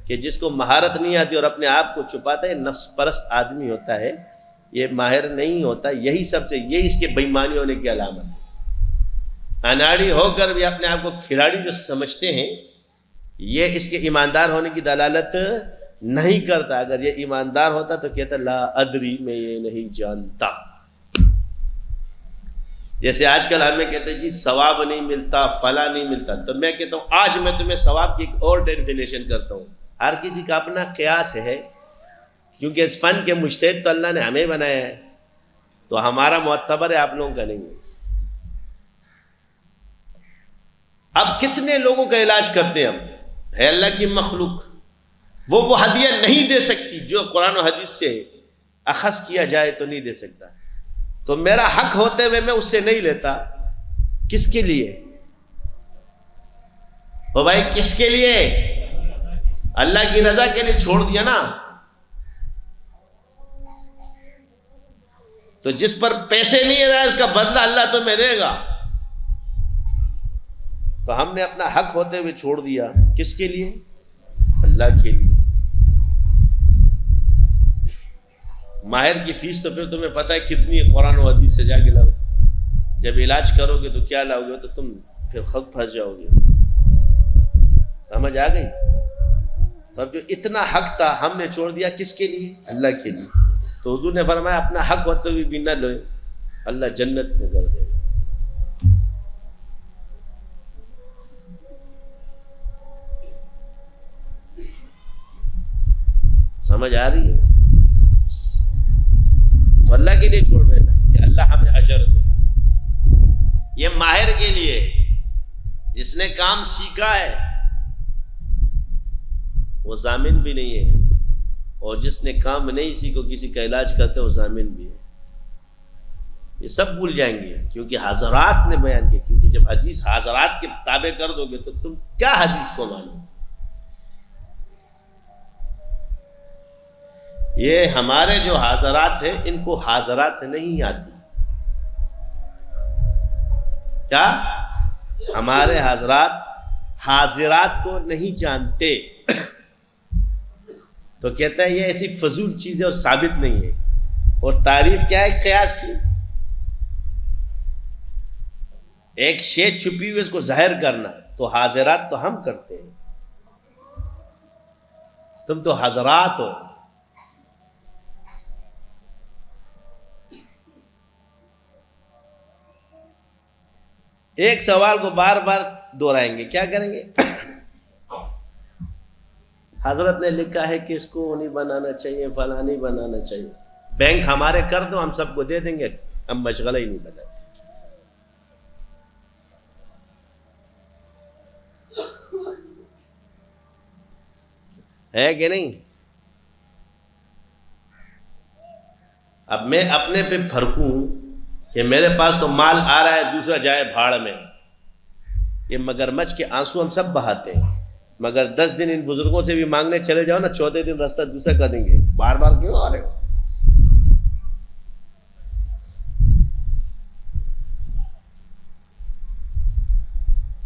کہ جس کو مہارت نہیں آتی اور اپنے آپ کو چھپاتا ہے، نفس پرست آدمی ہوتا ہے، یہ ماہر نہیں ہوتا۔ یہی سب سے، یہی اس کے بےایمانی ہونے کی علامت ہے۔ اناڑی ہو کر بھی اپنے آپ کو کھلاڑی جو سمجھتے ہیں، یہ اس کے ایماندار ہونے کی دلالت نہیں کرتا۔ اگر یہ ایماندار ہوتا تو کہتا لا ادری، میں یہ نہیں جانتا۔ جیسے آج کل ہمیں کہتے ہیں جی ثواب نہیں ملتا، فلاں نہیں ملتا، تو میں کہتا ہوں آج میں تمہیں ثواب کی ایک اور ڈیفینیشن کرتا ہوں۔ ہر کسی کا اپنا قیاس ہے، کیونکہ اس فن کے مجتہد تو اللہ نے ہمیں بنایا ہے، تو ہمارا معتبر ہے، آپ لوگوں کا نہیں ہے۔ اب کتنے لوگوں کا علاج کرتے ہیں ہم، ہے اللہ کی مخلوق، وہ ہدیہ نہیں دے سکتی جو قرآن و حدیث سے اخذ کیا جائے تو نہیں دے سکتا، تو میرا حق ہوتے ہوئے میں اس سے نہیں لیتا، کس کے لیے؟ او بھائی کس کے لیے؟ اللہ کی رضا کے لیے چھوڑ دیا نا۔ تو جس پر پیسے نہیں رہا اس کا بدلہ اللہ تمہیں دے گا، تو ہم نے اپنا حق ہوتے ہوئے چھوڑ دیا، کس کے لیے؟ اللہ کے لیے۔ ماہر کی فیس تو پھر تمہیں پتہ ہے کتنی ہے، قرآن و حدیث سے جا کے لاؤ، جب علاج کرو گے تو کیا لاؤ گے، تو تم پھر خود پھنس جاؤ گے۔ سمجھ آ گئی؟ تو اب جو اتنا حق تھا ہم نے چھوڑ دیا، کس کے لیے؟ اللہ کے لیے۔ تو حضور نے فرمایا اپنا حق ہوتے ہوئے بھی نہ لو، اللہ جنت میں کر دے گا۔ سمجھ آ رہی ہے؟ تو اللہ کے لیے چھوڑ دینا کہ اللہ ہمیں اجر دے۔ یہ ماہر کے لیے، جس نے کام سیکھا ہے، وہ ضامن بھی نہیں ہے، اور جس نے کام نہیں اسی کو کسی کا علاج کرتے وہ ضامن بھی ہے. یہ سب بھول جائیں گے کیونکہ حضرات نے بیان کیا. کیونکہ جب حدیث حضرات کے تابع کر دو گے تو تم کیا حدیث کو مانو. یہ ہمارے جو حضرات ہیں ان کو حضرات نہیں آتی. کیا ہمارے حضرات حاضرات کو نہیں جانتے. تو کہتا ہے یہ ایسی فضول چیز ہے اور ثابت نہیں ہے. اور تعریف کیا ہے قیاس کی؟ ایک شے چھپی ہوئی اس کو ظاہر کرنا. تو حاضرات تو ہم کرتے ہیں، تم تو حضرات ہو. ایک سوال کو بار بار دہرائیں گے، کیا کریں گے؟ حضرت نے لکھا ہے کہ اس کو نہیں بنانا چاہیے، فلاں نہیں بنانا چاہیے. بینک ہمارے کر دو، ہم سب کو دے دیں گے، ہم مشغلہ ہی نہیں بناتے. ہے کہ نہیں؟ اب میں اپنے پہ پھرکوں کہ میرے پاس تو مال آ رہا ہے، دوسرا جائے بھاڑ میں. یہ مگرمچھ کے آنسو ہم سب بہاتے ہیں، مگر 10 دن ان بزرگوں سے بھی مانگنے چلے جاؤ نا، 14 دن راستہ دوسرا کر دیں گے. بار بار کیوں آ رہے ہو؟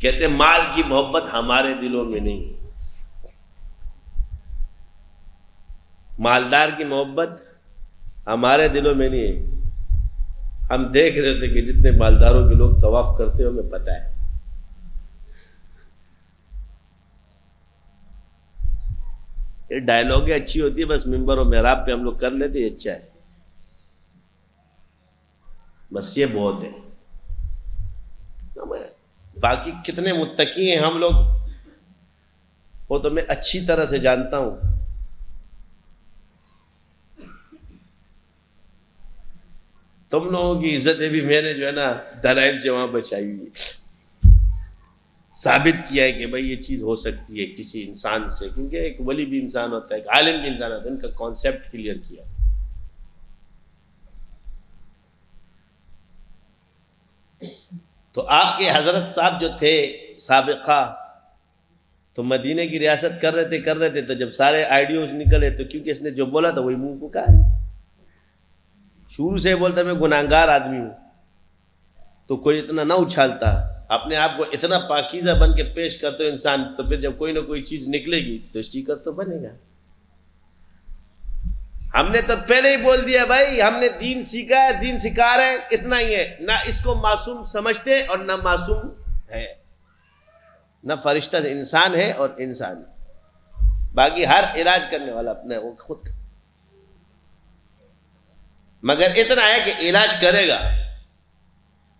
کہتے مال کی محبت ہمارے دلوں میں نہیں ہے. مالدار کی محبت ہمارے دلوں میں نہیں ہے. ہم دیکھ رہے تھے کہ جتنے مالداروں کے لوگ طواف کرتے ہو، ہمیں پتہ ہے. یہ ڈائلاگیں اچھی ہوتی ہے، بس ممبر و محراب پہ ہم لوگ کر لیتے، یہ اچھا ہے، بس یہ بہت ہے. باقی کتنے متقی ہیں ہم لوگ وہ تو میں اچھی طرح سے جانتا ہوں. تم لوگوں کی عزتیں بھی میں نے جو ہے نا دلائل سے وہاں بچائی ہوئی، ثابت کیا ہے کہ بھائی یہ چیز ہو سکتی ہے کسی انسان سے، کیونکہ ایک ولی بھی انسان ہوتا ہے، ایک عالم بھی انسان ہوتا ہے. ان کا کانسیپٹ کلیئر کیا. تو آپ کے حضرت صاحب جو تھے سابقہ، تو مدینے کی ریاست کر رہے تھے تو جب سارے آئیڈیوز نکلے تو کیونکہ اس نے جو بولا تھا وہی منہ کو کہا ہے. شروع سے بولتا میں گناہگار آدمی ہوں تو کوئی اتنا نہ اچھالتا. اپنے آپ کو اتنا پاکیزہ بن کے پیش کرتے ہو انسان، تو پھر جب کوئی نہ کوئی چیز نکلے گی تو اسٹیکر تو بنے گا. ہم نے تو پہلے ہی بول دیا بھائی ہم نے دین سیکھا ہے، دین سکھا رہے ہیں، اتنا ہی ہے. نہ اس کو معصوم سمجھتے اور نہ معصوم ہے، نہ فرشتہ انسان ہے اور انسان ہے. باقی ہر علاج کرنے والا اپنا وہ خود کا. مگر اتنا ہے کہ علاج کرے گا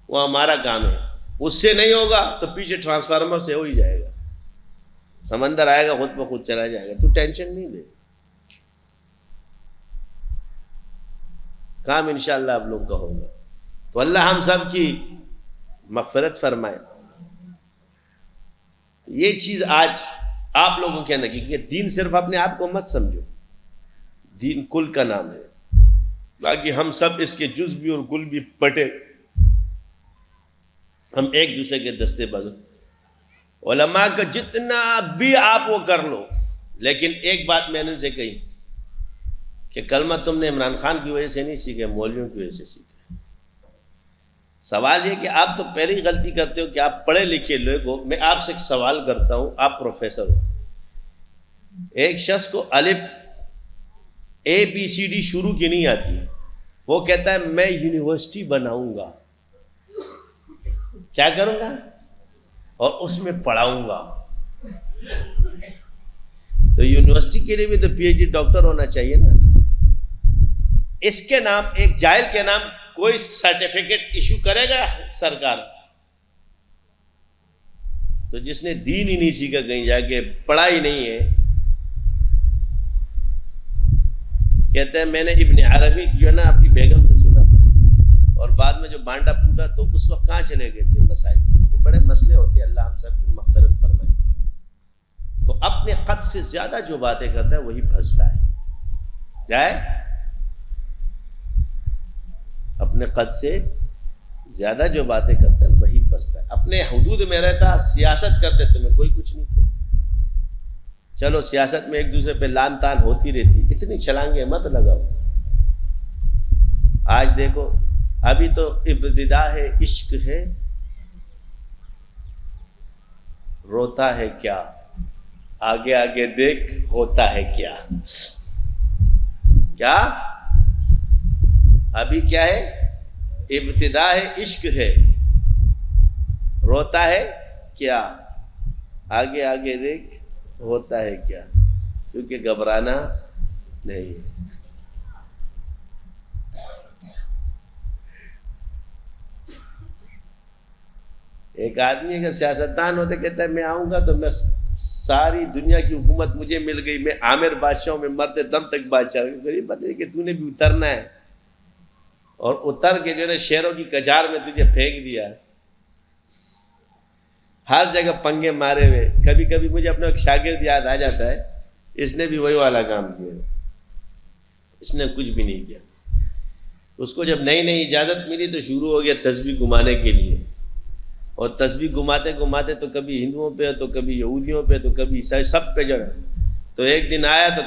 وہ ہمارا کام ہے. اس سے نہیں ہوگا تو پیچھے ٹرانسفارمر سے ہو ہی جائے گا، سمندر آئے گا خود بخود چلا جائے گا. تو ٹینشن نہیں لے، کام انشاءاللہ آپ لوگ کا ہوگا. تو اللہ ہم سب کی مغفرت فرمائے. یہ چیز آج آپ لوگوں کے اندر، کیونکہ دین صرف اپنے آپ کو مت سمجھو، دین کل کا نام ہے. باقی ہم سب اس کے جز بھی اور گل بھی پٹے، ہم ایک دوسرے کے دستے باز. علماء کا جتنا بھی آپ وہ کر لو، لیکن ایک بات میں نے سے کہی کہ کلمہ تم نے عمران خان کی وجہ سے نہیں سیکھے، مولویوں کی وجہ سے سیکھے. سوال یہ کہ آپ تو پہلی غلطی کرتے ہو کہ آپ پڑھے لکھے لوگ ہو. میں آپ سے ایک سوال کرتا ہوں، آپ پروفیسر ہو. ایک شخص کو الف ABCD شروع کی نہیں آتی، وہ کہتا ہے میں یونیورسٹی بناؤں گا، کیا کروں گا اور اس میں پڑھاؤں گا. تو یونیورسٹی کے لیے بھی تو PhD ڈاکٹر ہونا چاہیے نا. اس کے نام ایک جاہل کے نام کوئی سرٹیفکیٹ ایشو کرے گا سرکار؟ تو جس نے دین ہی نہیں سیکھا، کہیں جا کے پڑھا ہی نہیں ہے. کہتے ہیں میں نے ابن عربی جو ہے نا اپنی بیگم سے سنا تھا، اور بعد میں جو بانٹا پھوٹا تو اس وقت کہاں چلے گئے تھے مسائل. یہ بڑے مسئلے ہوتے ہیں، اللہ ہم سب کی مغفرت فرمائے. تو اپنے قد سے زیادہ جو باتیں کرتا ہے وہی پھنستا ہے. کیا ہے؟ اپنے قد سے زیادہ جو باتیں کرتا ہے وہی پھنستا ہے. اپنے حدود میں رہتا، سیاست کرتے تمہیں کوئی کچھ نہیں کہتا. چلو سیاست میں ایک دوسرے پہ لان تان ہوتی رہتی، اتنی چھلانگیں مت لگاؤ. آج دیکھو ابھی تو ابتدا ہے، عشق ہے، روتا ہے کیا، آگے آگے دیکھ ہوتا ہے کیا. کیا ابھی کیا ہے؟ ابتدا ہے، عشق ہے، روتا ہے کیا، آگے آگے دیکھ ہوتا ہے کیا. کیونکہ گھبرانا نہیں. ایک آدمی اگر سیاستدان ہوتے کہتا ہے میں آؤں گا تو میں ساری دنیا کی حکومت مجھے مل گئی، میں عامر بادشاہوں میں مرتے دم تک بادشاہ. غریب بات کہ تو نے بھی اترنا ہے، اور اتر کے جو ہے شہروں کی کچار میں تجھے پھینک دیا. ہر جگہ پنگے مارے ہوئے. کبھی کبھی مجھے اپنا ایک شاگرد یاد آ جاتا ہے، اس نے بھی وہی والا کام کیا. اس نے کچھ بھی نہیں کیا. اس کو جب نئی نئی اجازت ملی تو شروع ہو گیا تسبیح گھمانے کے لیے. اور تسبیح گھماتے گھماتے تو کبھی ہندوؤں پہ تو کبھی یہودیوں پہ تو کبھی عیسائی سب پہ جڑا. تو ایک دن آیا تو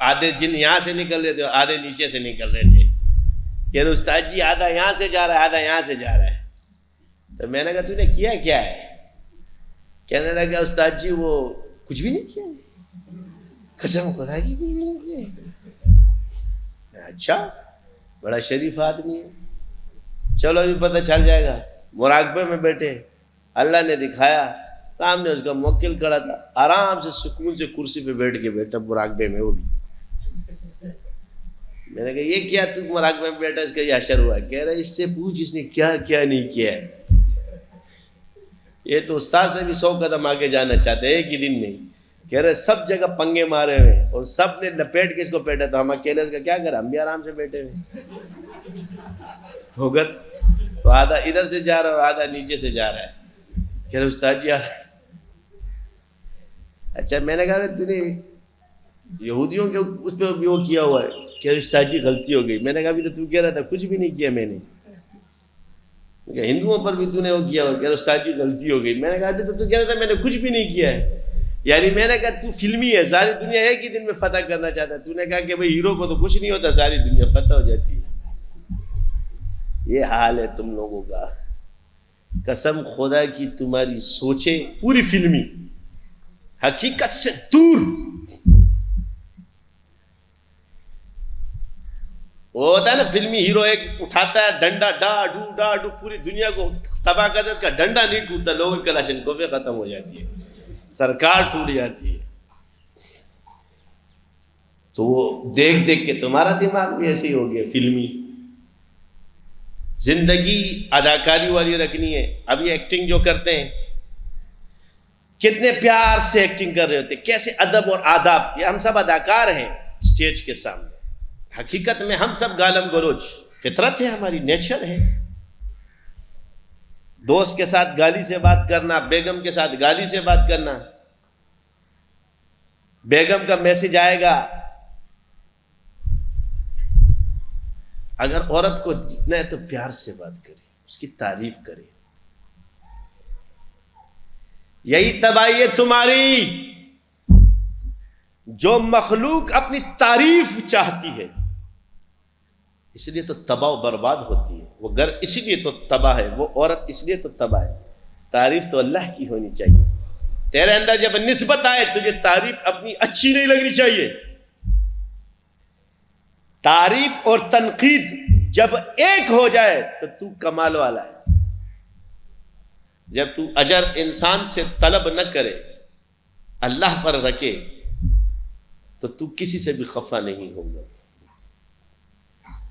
آدھے جن یہاں سے نکل رہے تھے اور آدھے نیچے سے نکل رہے تھے. کہ استاد جی آدھا یہاں سے جا رہا ہے، آدھا یہاں سے جا رہا ہے. تو میں نے کہا تو نے کیا کیا ہے؟ کہنے لگا استاد جی وہ کچھ بھی نہیں کیا ہے، قسم خدا کی کچھ بھی نہیں کیا ہے. اچھا بڑا شریف آدمی ہے، چلو ابھی پتہ چل جائے گا. مراقبے میں بیٹھے، اللہ نے دکھایا سامنے اس کا موکل کھڑا تھا، آرام سے سکون سے کرسی پہ بیٹھ کے بیٹھا مراقبے میں. وہ بھی میں نے کہا یہ کیا تو مراقبے میں بیٹھا، اس کا یہ حشر ہوا. کہہ رہا اس سے پوچھ اس نے کیا کیا نہیں کیا ہے. یہ تو استاد سے بھی 100 قدم آگے جانا چاہتے ہیں ایک ہی دن میں. کہہ رہے سب جگہ پنگے مارے ہوئے اور سب نے لپیٹ کے اس کو پیٹا. تو ہم اکیلے اس کا کیا کرا، ہم بھی آرام سے بیٹھے ہوئے. ہوگا تو آدھا ادھر سے جا رہا ہے اور آدھا نیچے سے جا رہا ہے. کہہ رہے استاد جی اچھا. میں نے کہا تو نے یہودیوں کے اس پہ بھی وہ کیا ہوا ہے. کہ استاد جی غلطی ہو گئی. میں نے کہا ابھی تو کہہ رہا تھا کچھ بھی نہیں کیا میں نے. ہندوؤں پر بھی تو نے وہ کیا ہوا. کہہ رہا استاد جی غلطی ہو گئی. میں نے کہا ابھی تو کہہ رہا تھا میں نے کچھ بھی نہیں کیا ہے. یعنی میں نے کہا تو فلمی ہے، ساری دنیا ایک ہی دن میں فتح کرنا چاہتا ہے. تو نے کہا کہ بھائی ہیرو کو تو کچھ نہیں ہوتا، ساری دنیا فتح ہو جاتی ہے. یہ حال ہے تم لوگوں کا. قسم خدا کی تمہاری سوچیں پوری فلمی، حقیقت سے دور. وہ ہوتا ہے نا فلمی ہیرو، ایک اٹھاتا ہے ڈنڈا، ڈا ڈو پوری دنیا کو تباہ کرتا ہے. اس کا ڈنڈا نہیں ٹوٹتا، لوگوں کی کلاشنکوفیں ختم ہو جاتی ہے، سرکار ٹوٹ جاتی ہے. تو وہ دیکھ دیکھ کے تمہارا دماغ بھی ایسے ہی ہو گیا فلمی. زندگی اداکاری والی رکھنی ہے. اب یہ ایکٹنگ جو کرتے ہیں کتنے پیار سے ایکٹنگ کر رہے ہوتے، کیسے ادب اور آداب. یہ ہم سب اداکار ہیں اسٹیج کے سامنے. حقیقت میں ہم سب گالم گلوچ، فطرت ہے ہماری، نیچر ہے. دوست کے ساتھ گالی سے بات کرنا، بیگم کے ساتھ گالی سے بات کرنا. بیگم کا میسج آئے گا، اگر عورت کو جیتنا ہے تو پیار سے بات کرے، اس کی تعریف کرے. یہی تباہی ہے تمہاری. جو مخلوق اپنی تعریف چاہتی ہے اس لیے تو تباہ و برباد ہوتی ہے. وہ گھر اس لیے تو تباہ ہے، وہ عورت اس لیے تو تباہ ہے. تعریف تو اللہ کی ہونی چاہیے. تیرے اندر جب نسبت آئے تجھے تعریف اپنی اچھی نہیں لگنی چاہیے. تعریف اور تنقید جب ایک ہو جائے تو کمال والا ہے. جب تو اجر انسان سے طلب نہ کرے، اللہ پر رکھے، تو تو کسی سے بھی خفا نہیں ہوگا.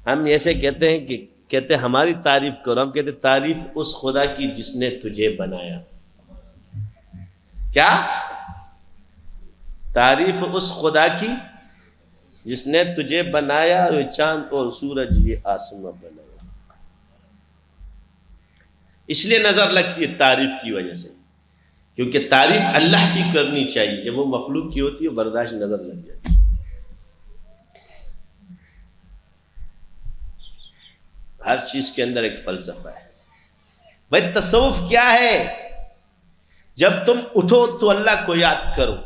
ہم ایسے کہتے ہیں کہ کہتے ہماری تعریف کرو. ہم کہتے تعریف اس خدا کی جس نے تجھے بنایا. کیا تعریف اس خدا کی جس نے تجھے بنایا، اور چاند اور سورج یہ آسمان بنایا. اس لیے نظر لگتی ہے تعریف کی وجہ سے. کیونکہ تعریف اللہ کی کرنی چاہیے، جب وہ مخلوق کی ہوتی ہے برداشت نظر لگ جاتی ہے۔ ہر چیز کے اندر ایک فلسفہ ہے۔ بھائی تصوف کیا ہے؟ جب تم اٹھو تو اللہ کو یاد کرو،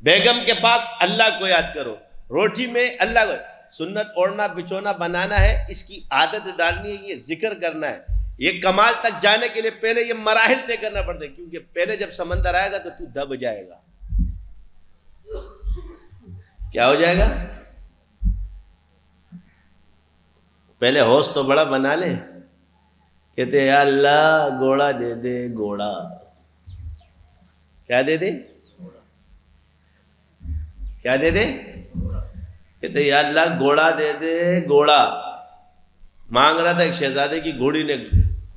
بیگم کے پاس اللہ کو یاد کرو، روٹی میں اللہ کو، سنت اوڑھنا بچھونا بنانا ہے، اس کی عادت ڈالنی ہے، یہ ذکر کرنا ہے۔ یہ کمال تک جانے کے لیے پہلے یہ مراحل طے کرنا پڑتا ہے، کیونکہ پہلے جب سمندر آئے گا تو دب جائے گا۔ کیا ہو جائے گا؟ پہلے ہوش تو بڑا بنا لے، کہتے یا اللہ گھوڑا دے دے، گھوڑا کیا دے دے؟ کیا دے دے؟ کہتے یا اللہ گھوڑا دے دے، گھوڑا مانگ رہا تھا، ایک شہزادے کی گھوڑی نے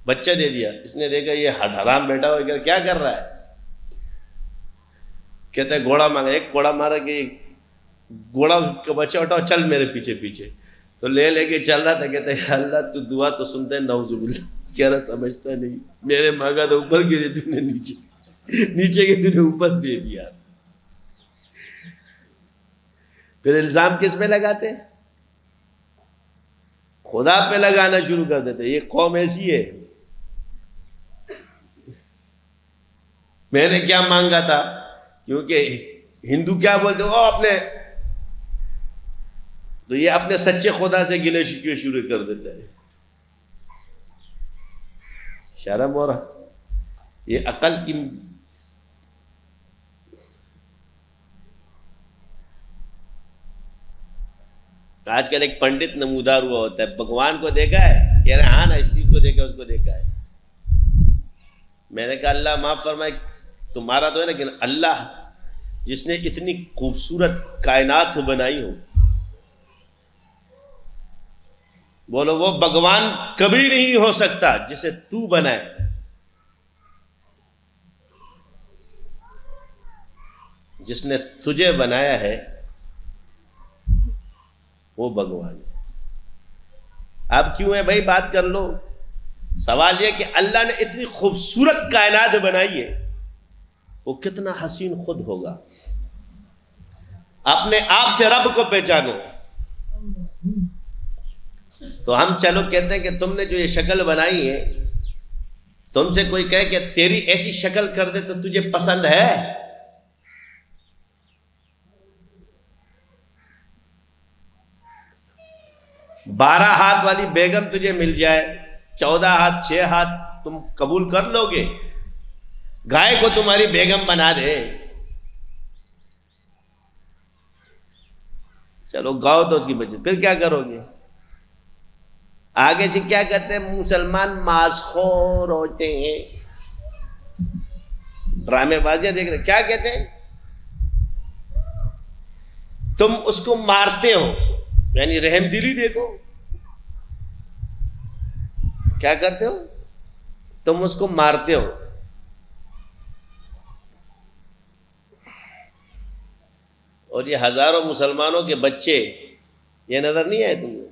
بچہ دے دیا، اس نے دیکھا یہ حرام بیٹا ہوا کیا کر رہا ہے، کہتا ہے گھوڑا مانگا، ایک گھوڑا مارا کہ گھوڑا کا بچہ اٹھاؤ چل میرے پیچھے پیچھے، تو لے کے چل رہا تھا، کہتا ہے یا اللہ تو دعا تو سنتا ہے، نعوذ باللہ، کہہ رہا سمجھتا نہیں، میرے مانگا تو اوپر گرے، تو نے نیچے کے تو نے اوپر دے دیا۔ پھر الزام کس پہ لگاتے؟ خدا پہ لگانا شروع کر دیتے۔ یہ قوم ایسی ہے، میں نے کیا مانگا تھا، کیونکہ ہندو کیا بولتے ہو اپنے، تو یہ اپنے سچے خدا سے گلے شکوے شروع کر دیتا ہے۔ شرم اور یہ عقل کی آج کل ایک پنڈت نمودار ہوا ہوتا ہے، بھگوان کو دیکھا ہے، کہہ رہے ہاں نا، اس چیز کو دیکھا، اس کو دیکھا ہے۔ میں نے کہا اللہ معاف فرمائے، تمہارا تو ہے لیکن اللہ جس نے اتنی خوبصورت کائنات بنائی ہو، بولو وہ بھگوان کبھی نہیں ہو سکتا جسے تو بنائے۔ جس نے تجھے بنایا ہے وہ بھگوان ہے۔ اب کیوں ہے بھائی، بات کر لو۔ سوال یہ کہ اللہ نے اتنی خوبصورت کائنات بنائی ہے، وہ کتنا حسین خود ہوگا۔ اپنے آپ سے رب کو پہچانو۔ تو ہم چلو کہتے ہیں کہ تم نے جو یہ شکل بنائی ہے، تم سے کوئی کہے کہ تیری ایسی شکل کر دے تو تجھے پسند ہے؟ 12 ہاتھ والی بیگم تجھے مل جائے، 14 ہاتھ 6 ہاتھ، تم قبول کر لو گے؟ گائے کو تمہاری بیگم بنا دے، چلو گاؤ تو اس کی بچت، پھر کیا کرو گے؟ آگے سے کیا کرتے ہیں؟ مسلمان ماسخور ہوتے ہیں، ڈرامے بازیاں دیکھ رہے، کیا کہتے ہیں؟ تم اس کو مارتے ہو، یعنی رحم دلی دیکھو، کیا کرتے ہو؟ تم اس کو مارتے ہو۔ اور یہ ہزاروں مسلمانوں کے بچے، یہ نظر نہیں آئے تم کو؟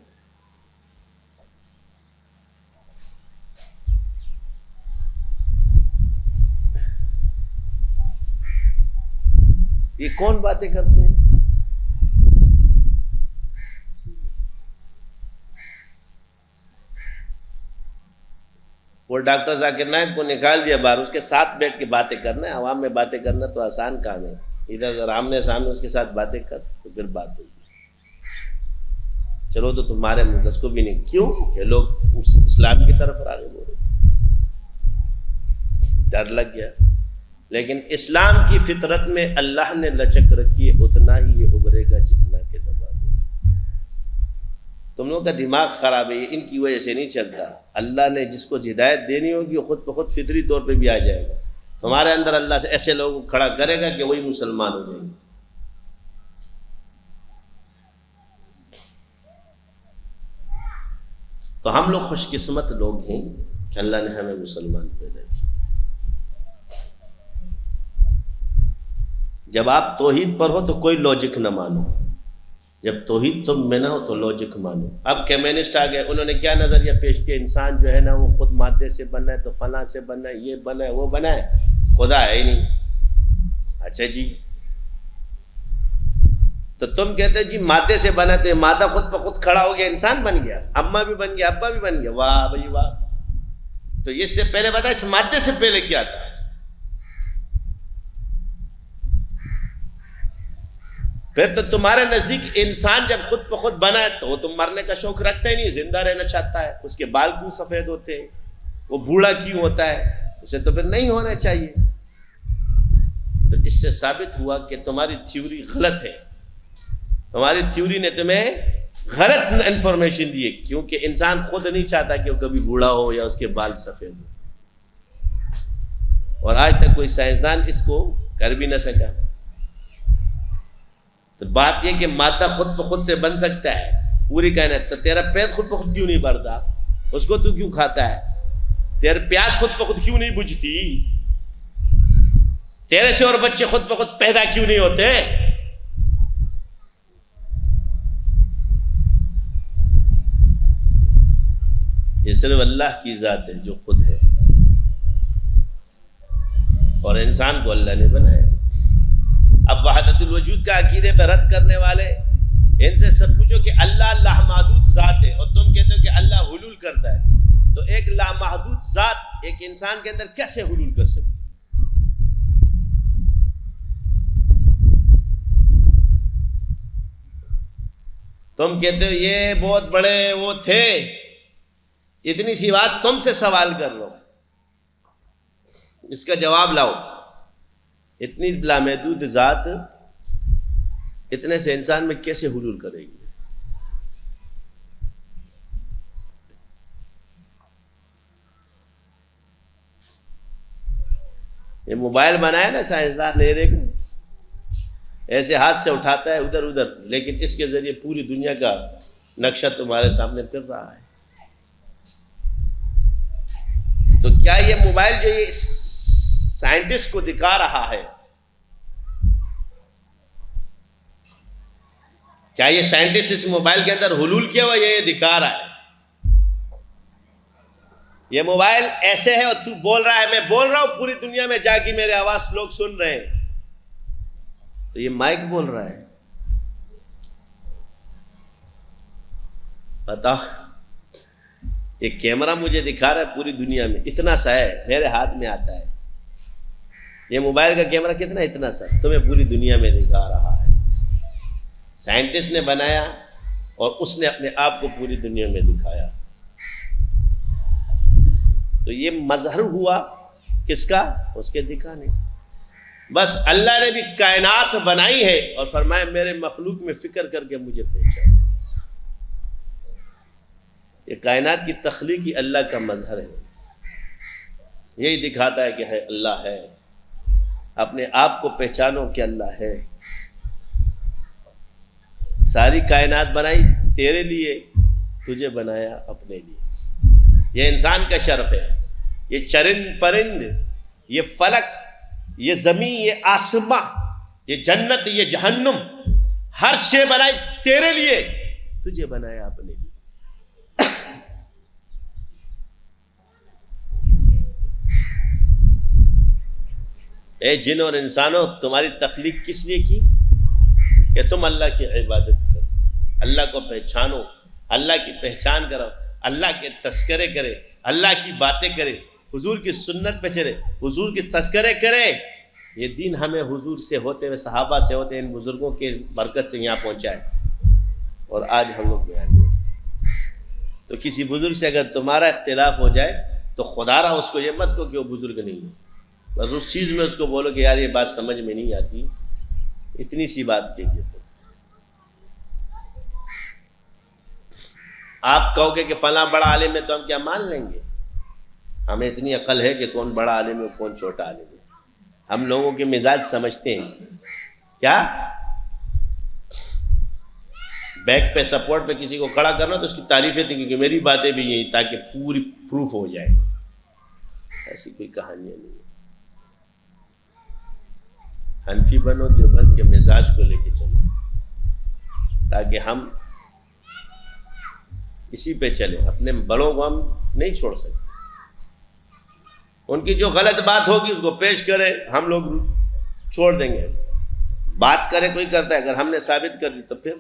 یہ کون باتیں کرتے ہیں؟ وہ ڈاکٹر ذاکر نائک کو نکال دیا باہر، اس کے ساتھ بیٹھ کے باتیں کرنا ہے۔ عوام میں باتیں کرنا تو آسان کام ہے، ادھر اگر آمنے سامنے اس کے ساتھ باتیں کر تو پھر بات ہوگی۔ چلو تو تمہارے مدرس کو بھی نہیں، کیوں کہ لوگ اسلام کی طرف آگے بڑھ رہے، ڈر لگ گیا۔ لیکن اسلام کی فطرت میں اللہ نے لچک رکھی ہے، اتنا ہی یہ ابھرے گا جتنا کہ دبا دو۔ تم لوگوں کا دماغ خراب ہے، یہ ان کی وجہ سے نہیں چلتا۔ اللہ نے جس کو ہدایت دینی ہوگی وہ خود بخود فطری طور پہ بھی آ جائے گا۔ تمہارے اندر اللہ سے ایسے لوگوں کو کھڑا کرے گا کہ وہی مسلمان ہو جائیں گے۔ تو ہم لوگ خوش قسمت لوگ ہیں کہ اللہ نے ہمیں مسلمان پیدا کیا۔ جب آپ توحید پر ہو تو کوئی لاجک نہ مانو، جب توحید تم میں نہ ہو تو لاجک مانو۔ اب کمیونسٹ آ گئے، انہوں نے کیا نظریہ پیش کیا؟ انسان جو ہے نا وہ خود مادے سے بنا ہے، تو فلاں سے بنا ہے، یہ بنا ہے، وہ بنا ہے، خدا ہے ہی نہیں۔ اچھا جی، تو تم کہتے ہو جی مادے سے بنا، تو یہ مادہ خود بخود کھڑا ہو گیا، انسان بن گیا، اماں بھی بن گیا، ابا بھی بن گیا، واہ بھائی واہ. تو اس سے پہلے بتا، اس مادے سے پہلے کیا تھا؟ پھر تو تمہارے نزدیک انسان جب خود بخود بنا ہے تو وہ تم مرنے کا شوق رکھتا ہی نہیں، زندہ رہنا چاہتا ہے. اس کے بال کیوں سفید ہوتے ہیں؟ وہ بوڑھا کیوں ہوتا ہے؟ اسے تو پھر نہیں ہونا چاہیے. تو اس سے ثابت ہوا کہ تمہاری تھیوری غلط ہے. تمہاری تھیوری نے تمہیں غلط انفارمیشن دی ہے، کیونکہ انسان خود نہیں چاہتا کہ وہ کبھی بوڑھا ہو یا اس کے بال سفید ہو، اور آج تک کوئی سائنسدان اس کو کر بھی نہ سکا. تو بات یہ کہ مادہ خود بخود سے بن سکتا ہے پوری کائنات، تو تیرا پیٹ خود بخود کیوں نہیں بڑھتا؟ اس کو تو کیوں کھاتا ہے؟ تیرے پیاس خود بخود کیوں نہیں بجھتی؟ تیرے سے اور بچے خود بخود پیدا کیوں نہیں ہوتے؟ یہ صرف اللہ کی ذات ہے جو خود ہے، اور انسان کو اللہ نے بنایا. اب وحدت الوجود کا عقیدے پہ رد کرنے والے، ان سے سب پوچھو کہ اللہ لامحدود ذات ہے، اور تم کہتے ہو کہ اللہ حلول کرتا ہے. تو ایک لامحدود ذات ایک انسان کے اندر کیسے حلول کر سکتی؟ تم کہتے ہو یہ بہت بڑے وہ تھے. اتنی سی بات تم سے سوال کر لو، اس کا جواب لاؤ. اتنی لامحدود ذات اتنے سے انسان میں کیسے حلول کرے گی؟ یہ موبائل بنایا نا سائنسدان نے، دیکھ ایسے ہاتھ سے اٹھاتا ہے ادھر ادھر، لیکن اس کے ذریعے پوری دنیا کا نقشہ تمہارے سامنے پھر رہا ہے. تو کیا یہ موبائل جو یہ سائنٹسٹ کو دکھا رہا ہے، کیا یہ سائنٹسٹ اس موبائل کے اندر حلول کیا ہوا یہ دکھا رہا ہے؟ یہ موبائل ایسے ہے اور تو بول رہا ہے، میں بول رہا ہوں پوری دنیا میں جا کے میرے آواز لوگ سن رہے ہیں، تو یہ مائک بول رہا ہے. بتا، یہ کیمرہ مجھے دکھا رہا ہے پوری دنیا میں، اتنا سا ہے میرے ہاتھ میں آتا ہے. یہ موبائل کا کیمرہ کتنا؟ اتنا سا، تمہیں پوری دنیا میں دکھا رہا ہے. سائنٹسٹ نے بنایا اور اس نے اپنے آپ کو پوری دنیا میں دکھایا. تو یہ مظہر ہوا کس کا؟ اس کے دکھانے. بس اللہ نے بھی کائنات بنائی ہے اور فرمایا میرے مخلوق میں فکر کر کے مجھے پہچان. یہ کائنات کی تخلیقی اللہ کا مظہر ہے، یہی دکھاتا ہے کہ ہے اللہ ہے. اپنے آپ کو پہچانو کہ اللہ ہے. ساری کائنات بنائی تیرے لیے، تجھے بنایا اپنے لیے. یہ انسان کا شرف ہے. یہ چرند پرند، یہ فلک، یہ زمین، یہ آسماں، یہ جنت، یہ جہنم، ہر شے بنائی تیرے لیے، تجھے بنایا اپنے لیے. اے جن اور انسانوں، تمہاری تخلیق کس لیے کی؟ کہ تم اللہ کی عبادت کرو، اللہ کو پہچانو، اللہ کی پہچان کرو، اللہ کے تذکرے کرے، اللہ کی باتیں کرے، حضور کی سنت پہ چلے، حضور کی تذکرے کرے. یہ دین ہمیں حضور سے ہوتے ہوئے، صحابہ سے ہوتے ان بزرگوں کے برکت سے یہاں پہنچا ہے، اور آج ہم لوگ بیان کریں. تو کسی بزرگ سے اگر تمہارا اختلاف ہو جائے تو خدا رہا اس کو یہ مت کہو کہ وہ بزرگ نہیں ہے. بس اس چیز میں اس کو بولو کہ یار یہ بات سمجھ میں نہیں آتی، اتنی سی بات کہیے. تو آپ کہو گے کہ فلاں بڑا عالم ہے تو ہم کیا مان لیں گے؟ ہمیں اتنی عقل ہے کہ کون بڑا عالم ہے کون چھوٹا عالم ہے. ہم لوگوں کے مزاج سمجھتے ہیں. کیا بیک پہ سپورٹ پہ کسی کو کھڑا کرنا تو اس کی تعریفیں تھیں کیونکہ میری باتیں بھی یہی، تاکہ پوری پروف ہو جائے. ایسی کوئی کہانی نہیں. حنفی بنو، دیوبند کے مزاج کو لے کے چلو، تاکہ ہم اسی پہ چلیں. اپنے بڑوں کو ہم نہیں چھوڑ سکتے. ان کی جو غلط بات ہوگی اس کو پیش کرے، ہم لوگ چھوڑ دیں گے. بات کرے کوئی کرتا ہے, اگر ہم نے ثابت کر دی تو پھر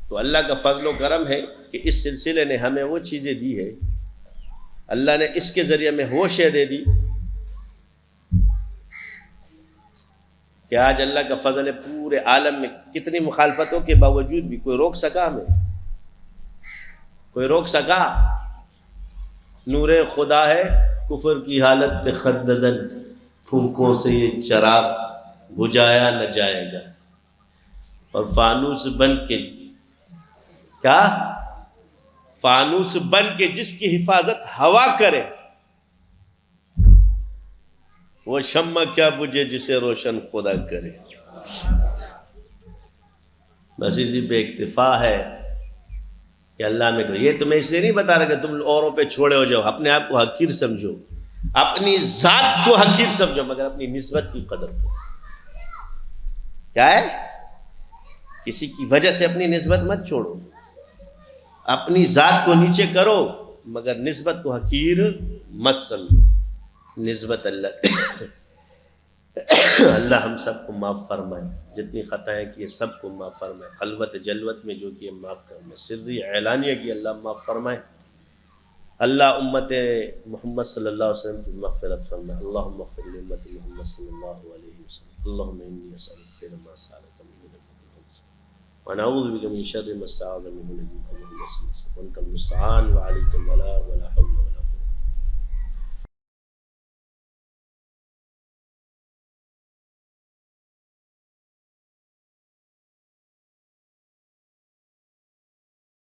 تو اللہ کا فضل و کرم ہے کہ اس سلسلے نے ہمیں وہ چیزیں دی ہے, اللہ نے اس کے ذریعے میں وہ شے دے دی کہ آج اللہ کا فضل ہے, پورے عالم میں کتنی مخالفتوں کے باوجود بھی کوئی روک سکا ہمیں؟ کوئی روک سکا؟ نور خدا ہے, کفر کی حالت پہ خد نظر, پھونکوں سے یہ چراغ بجھایا نہ جائے گا, اور فانوس بن کے, کیا فانوس بن کے جس کی حفاظت ہوا کرے, وہ شمع کیا بجھے جسے روشن خدا کرے. بس اسی پہ اکتفا ہے کہ اللہ میں کرو. یہ تمہیں اس لیے نہیں بتا رہا کہ تم اوروں پہ چھوڑے ہو جاؤ, اپنے آپ کو حقیر سمجھو, اپنی ذات کو حقیر سمجھو, مگر اپنی نسبت کی قدر کرو. کیا ہے؟ کسی کی وجہ سے اپنی نسبت مت چھوڑو, اپنی ذات کو نیچے کرو مگر نسبت کو حقیر مت سمجھو. نسبت اللہ اللہ ہم سب کو معاف فرمائے, جتنی خطائیں کی سب کو معاف فرمائے, خلوت جلوت میں جو کیے معاف فرمائے, سری اعلانیہ کی اللہ معاف فرمائے. اللہ امت محمد صلی اللہ علیہ وسلم کی مغفرت فرمائے. اللہم اغفر لامت محمد صلی اللہ علیہ وسلم. اللہم انی اسألک خیر ما سألک منہ ونعوذ بک من شر ما استعاذ منہ نبیک محمد صلی اللہ علیہ وسلم. وانت المستعان وعلیک البلاغ ولا حول ولا